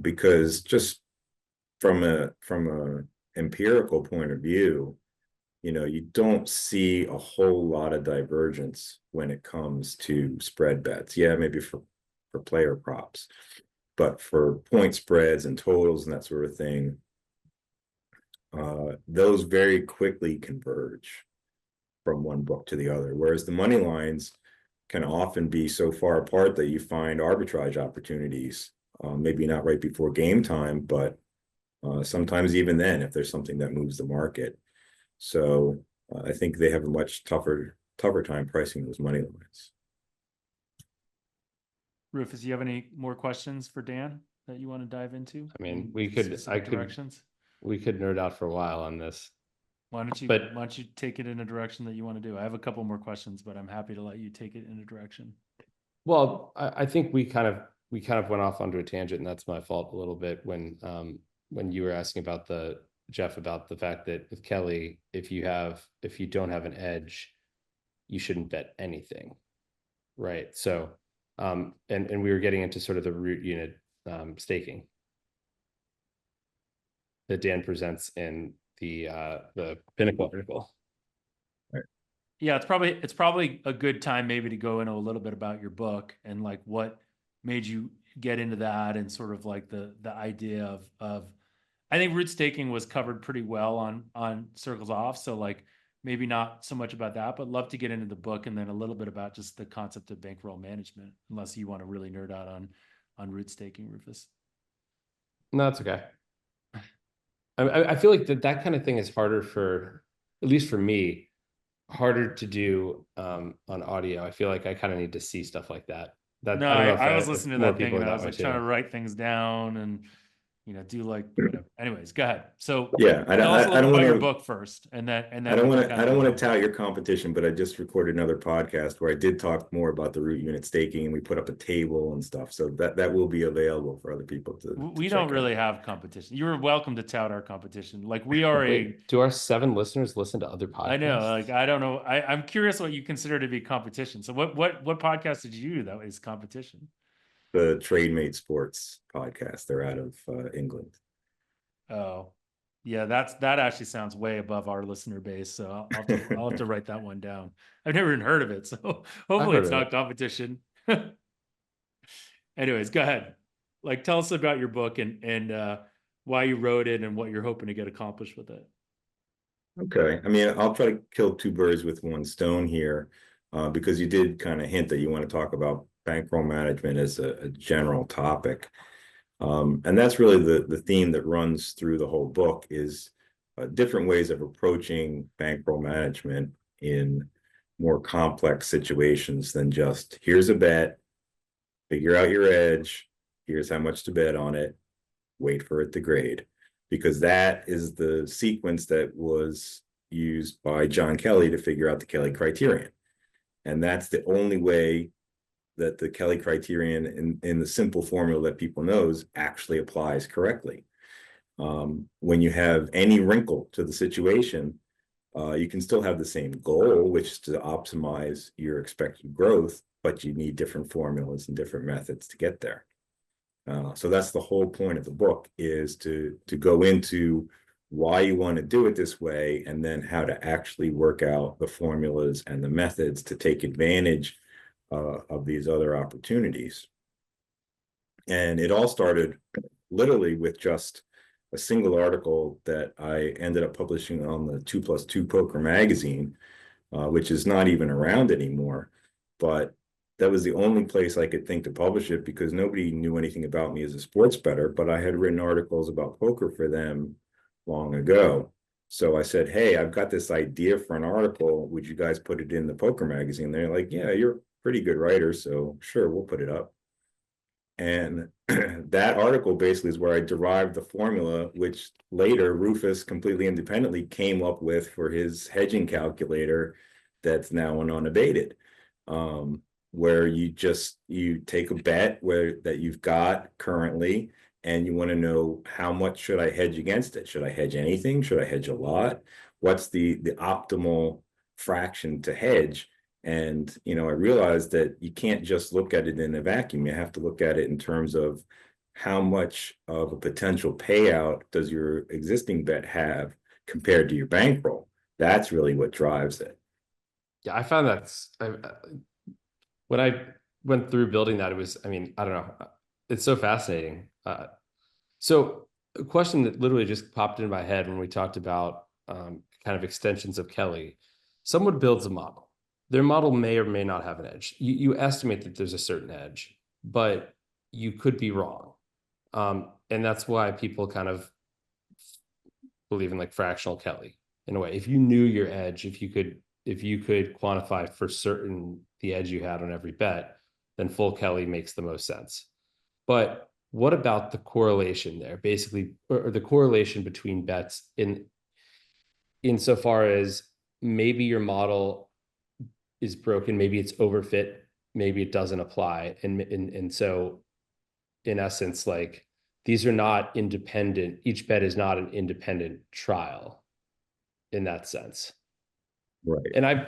because just from a empirical point of view, you don't see a whole lot of divergence when it comes to spread bets. Yeah, maybe for player props, but for point spreads and totals and that sort of thing, those very quickly converge from one book to the other. Whereas the money lines can often be so far apart that you find arbitrage opportunities, maybe not right before game time, but sometimes even then, if there's something that moves the market. So I think they have a much tougher time pricing those money lines. Rufus, do you have any more questions for Dan that you want to dive into? I mean, we could nerd out for a while on this. Why don't you take it in a direction that you want to do? I have a couple more questions, but I'm happy to let you take it in a direction. Well, I think we kind of went off onto a tangent, and that's my fault a little bit when you were asking about Jeff about the fact that with Kelly, if you don't have an edge, you shouldn't bet anything, right? So, and we were getting into sort of the root unit staking that Dan presents in the Pinnacle article. Right. Yeah, it's probably a good time maybe to go into a little bit about your book and like what made you get into that, and sort of like the idea of I think root staking was covered pretty well on Circles Off, so like maybe not so much about that, but love to get into the book and then a little bit about just the concept of bankroll management, unless you want to really nerd out on root staking, Rufus. No, that's okay. I feel like that kind of thing is harder for, at least for me, harder to do on audio. I feel like I kind of need to see stuff like that. I was listening to that thing and I was like trying to write things down, and do like whatever. Anyways, go ahead. So Yeah, tell us a I little don't about your want to. book first, and then I don't we want can to. kind I of don't go want from to there. tout your competition, but I just recorded another podcast where I did talk more about the root unit staking, and we put up a table and stuff. So that will be available for other people to We don't check out. really have competition. You're welcome to tout our competition. Like we are Wait, do our 7 listeners listen to other podcasts? I know, like I don't know. I'm curious what you consider to be competition. So what podcast did you do that is competition? The TradeMate Sports podcast. They're out of England. Oh, yeah, that actually sounds way above our listener base. So I'll have to write that one down. I've never even heard of it, so hopefully heard it's of not it. competition. Anyways, go ahead. Like, tell us about your book and why you wrote it and what you're hoping to get accomplished with it. Okay. I mean, I'll try to kill two birds with one stone here, because you did kind of hint that you want to talk about bankroll management as a general topic. And that's really the theme that runs through the whole book is different ways of approaching bankroll management in more complex situations than just here's a bet, figure out your edge, here's how much to bet on it, wait for it to grade. Because that is the sequence that was used by John Kelly to figure out the Kelly criterion. And that's the only way that the Kelly criterion in the simple formula that people knows actually applies correctly. When you have any wrinkle to the situation, you can still have the same goal, which is to optimize your expected growth, but you need different formulas and different methods to get there. So that's the whole point of the book, is to go into why you want to do it this way, and then how to actually work out the formulas and the methods to take advantage of these other opportunities. And it all started literally with just a single article that I ended up publishing on the 2+2 Poker magazine, which is not even around anymore. But that was the only place I could think to publish it, because nobody knew anything about me as a sports bettor, but I had written articles about poker for them long ago. So I said, hey, I've got this idea for an article. Would you guys put it in the poker magazine? They're like, yeah, you're a pretty good writer, so sure, we'll put it up. And that article basically is where I derived the formula, which later Rufus completely independently came up with for his hedging calculator that's now unabated. Where you take a bet that you've got currently, and you want to know how much should I hedge against it? Should I hedge anything? Should I hedge a lot? What's the optimal fraction to hedge? And I realized that you can't just look at it in a vacuum. You have to look at it in terms of how much of a potential payout does your existing bet have compared to your bankroll. That's really what drives it. Yeah, I found when I went through building that, it was, I mean, I don't know, it's so fascinating. So a question that literally just popped into my head when we talked about kind of extensions of Kelly. Someone builds a model. Their model may or may not have an edge. You estimate that there's a certain edge, but you could be wrong. And that's why people kind of believe in like fractional Kelly in a way. If you knew your edge, if you could quantify for certain the edge you had on every bet, then full Kelly makes the most sense. But what about the correlation there? Basically, or the correlation between bets insofar as maybe your model is broken, maybe it's overfit, maybe it doesn't apply. And so in essence, like these are not independent, each bet is not an independent trial in that sense. Right. And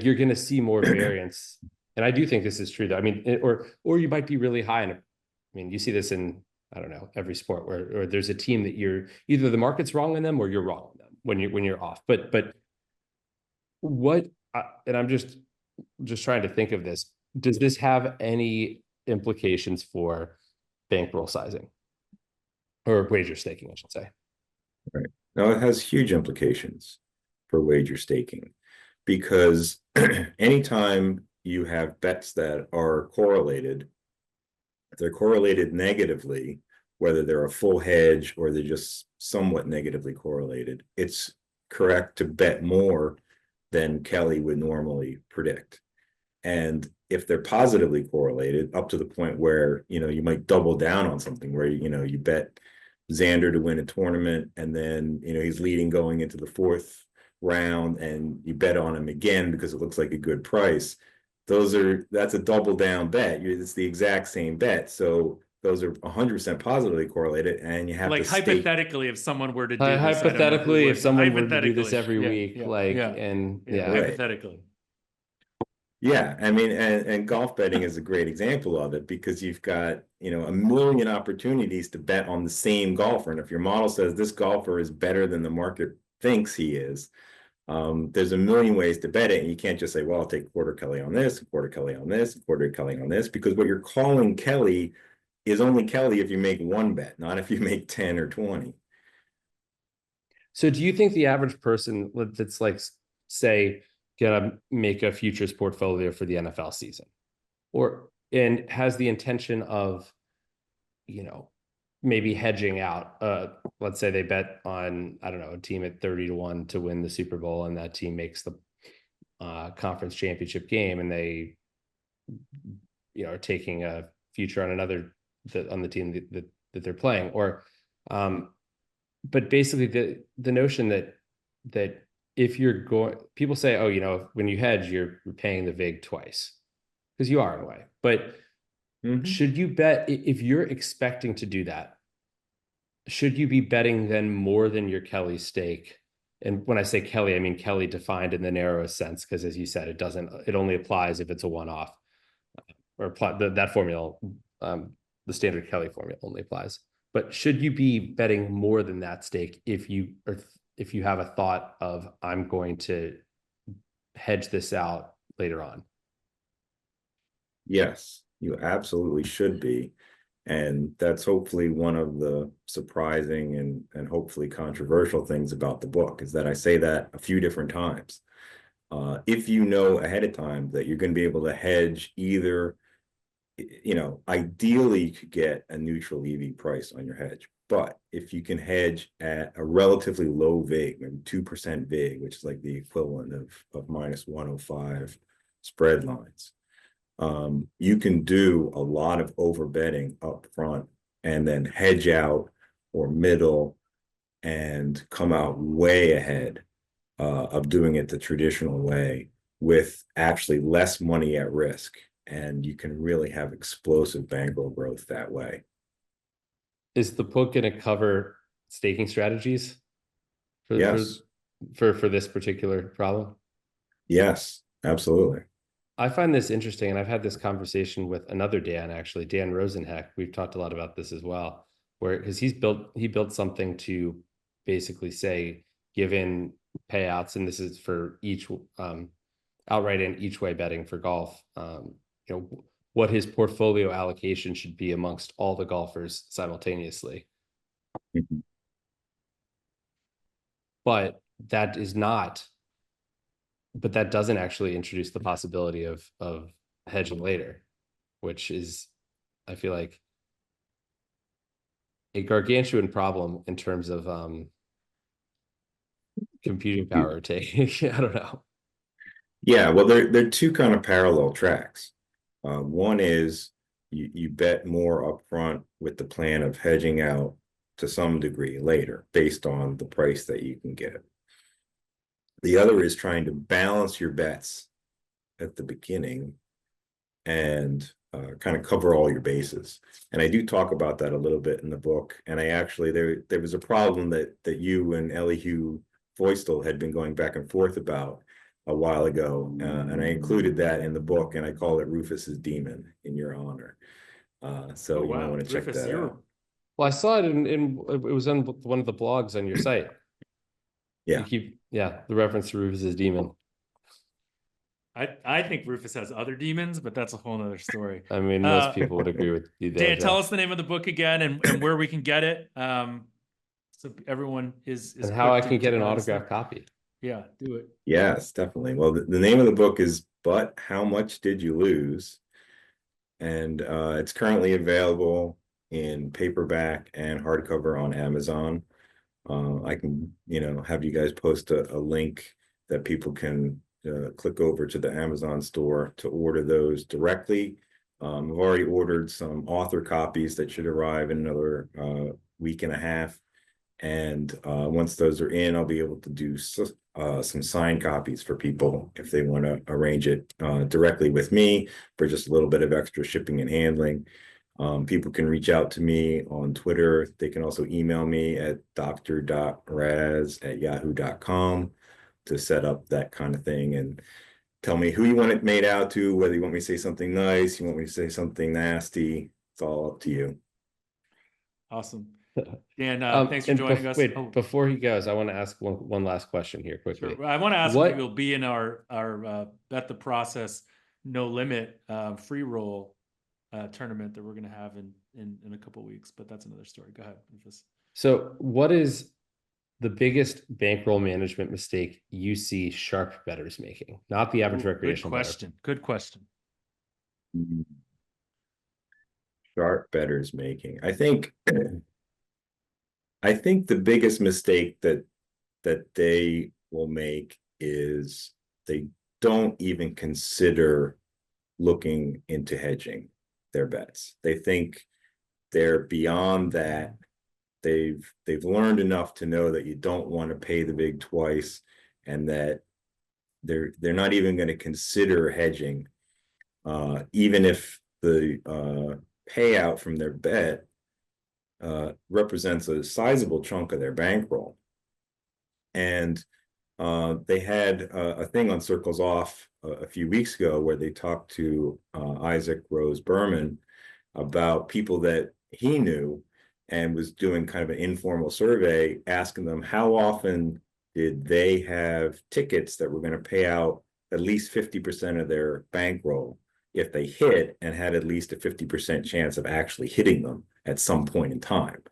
you're going to see more variance. And I do think this is true though. I mean, or you might be really high I mean, you see this in, I don't know, every sport where there's a team that you're either the market's wrong on them or you're wrong on them when you're off. But what, and I'm just trying to think of this. Does this have any implications for bankroll sizing or wager staking, I should say? Right. Now it has huge implications for wager staking, because anytime you have bets that are correlated, they're correlated negatively, whether they're a full hedge or they're just somewhat negatively correlated, it's correct to bet more than Kelly would normally predict. And if they're positively correlated up to the point where, you might double down on something where, you bet Xander to win a tournament, and then he's leading going into the fourth round, and you bet on him again because it looks like a good price. That's a double down bet. It's the exact same bet, so those are 100% positively correlated, and you have Like to stake. hypothetically, if someone were to do this, hypothetically, if someone were to do this Hypothetically, every yeah, week, yeah, like, yeah, and yeah, Right. hypothetically. Yeah, I mean, and golf betting is a great example of it, because you've got, a million opportunities to bet on the same golfer. And if your model says this golfer is better than the market thinks he is, there's a million ways to bet it. And you can't just say, well, I'll take quarter Kelly on this, quarter Kelly on this, quarter Kelly on this, because what you're calling Kelly is only Kelly if you make one bet, not if you make 10 or 20. So do you think the average person that's like, say, gonna make a futures portfolio for the NFL season, and has the intention of, maybe hedging out, let's say they bet on, I don't know, a team at 30-1 to win the Super Bowl, and that team makes the conference championship game, and they, are taking a future on on the team that they're playing, or but basically the notion that if you're going, people say, oh, when you hedge, you're paying the vig twice, because you are in a way. But should you bet, if you're expecting to do that, should you be betting then more than your Kelly stake? And when I say Kelly, I mean Kelly defined in the narrowest sense, because as you said, it only applies if it's a one-off, or that formula, the standard Kelly formula only applies. But should you be betting more than that stake if you have a thought of, I'm going to hedge this out later on? Yes, you absolutely should be. And that's hopefully one of the surprising and hopefully controversial things about the book, is that I say that a few different times. If you know ahead of time that you're going to be able to hedge either, ideally you could get a neutral EV price on your hedge. But if you can hedge at a relatively low VIG, maybe 2% VIG, which is like the equivalent of minus 105 spread lines, you can do a lot of overbetting up front and then hedge out or middle and come out way ahead of doing it the traditional way, with actually less money at risk. And you can really have explosive bankroll growth that way. Is the book going to cover staking strategies Yes. for this particular problem? Yes, absolutely. I find this interesting, and I've had this conversation with another Dan, actually, Dan Rosenheck. We've talked a lot about this as well, because he built something to basically say, given payouts, and this is for each outright and each way betting for golf, what his portfolio allocation should be amongst all the golfers simultaneously. But that doesn't actually introduce the possibility of hedging later, which is, I feel like, a gargantuan problem in terms of computing power take. I don't know. Yeah, well, they're two kind of parallel tracks. One is you bet more upfront with the plan of hedging out to some degree later, based on the price that you can get. The other is trying to balance your bets at the beginning and kind of cover all your bases. And I do talk about that a little bit in the book. And I actually, there was a problem that you and Elihu Foistel had been going back and forth about a while ago. And I included that in the book, and I call it Rufus's Demon in your honor. So you might want to check Rufus, that out. Well, I saw it it was on one of the blogs on your site. Yeah. The reference to Rufus's Demon. I think Rufus has other demons, but that's a whole nother story. I mean, most people would agree with you there. Dan, tell us the name of the book again, and where we can get it. So everyone is and how I can get an autographed copy. Yeah, do it. Yes, definitely. Well, the name of the book is But How Much Did You Lose? And it's currently available in paperback and hardcover on Amazon. I can, have you guys post a link that people can click over to the Amazon store to order those directly. I've already ordered some author copies that should arrive in another week and a half. And once those are in, I'll be able to do some signed copies for people if they want to arrange it directly with me for just a little bit of extra shipping and handling. People can reach out to me on Twitter. They can also email me at dr.razz@yahoo.com to set up that kind of thing and tell me who you want it made out to, whether you want me to say something nice, you want me to say something nasty. It's all up to you. Awesome. Dan, thanks for and joining us. Wait, Oh, before he goes, I want to ask one last question here quickly. sure. I want to ask What- if you will be in our Bet the Process No Limit free roll tournament that we're going to have in a couple of weeks, but that's another story. Go ahead, Rufus. So what is the biggest bankroll management mistake you see sharp bettors making? Not the average recreational Good question. Good question. Sharp bettors making. I think the biggest mistake that they will make is they don't even consider looking into hedging their bets. They think they're beyond that. They've learned enough to know that you don't want to pay the big twice, and that they're not even going to consider hedging, even if the payout from their bet represents a sizable chunk of their bankroll. And they had a thing on Circles Off a few weeks ago where they talked to Isaac Rose Berman about people that he knew, and was doing kind of an informal survey asking them how often did they have tickets that were going to pay out at least 50% of their bankroll if they hit, and had at least a 50% chance of actually hitting them at some point in time.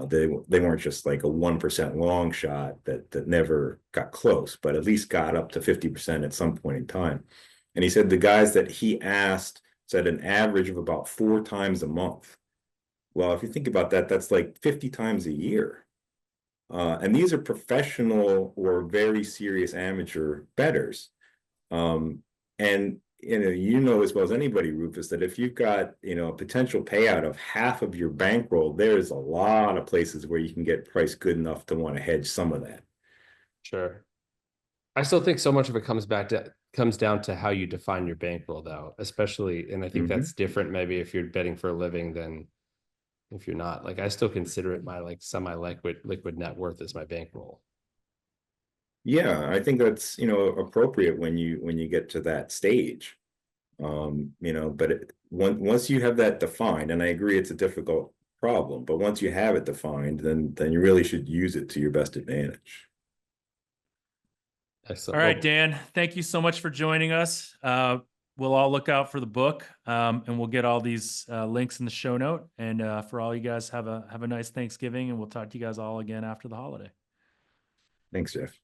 They weren't just like a 1% long shot that never got close, but at least got up to 50% at some point in time. And he said the guys that he asked said an average of about 4 times a month. Well, if you think about that, that's like 50 times a year. And these are professional or very serious amateur bettors. And you know as well as anybody, Rufus, that if you've got a potential payout of half of your bankroll, there's a lot of places where you can get priced good enough to want to hedge some of that. Sure. I still think so much of it comes down to how you define your bankroll, though, especially, and I think that's different maybe if you're betting for a living than if you're not. Like, I still consider it my liquid net worth as my bankroll. Yeah, I think that's appropriate when you get to that stage. But once you have that defined, and I agree it's a difficult problem, but once you have it defined, then you really should use it to your best advantage. Excellent. All right, Dan, thank you so much for joining us. We'll all look out for the book, and we'll get all these links in the show note. And for all you guys, have a nice Thanksgiving, and we'll talk to you guys all again after the holiday. Thanks, Jeff.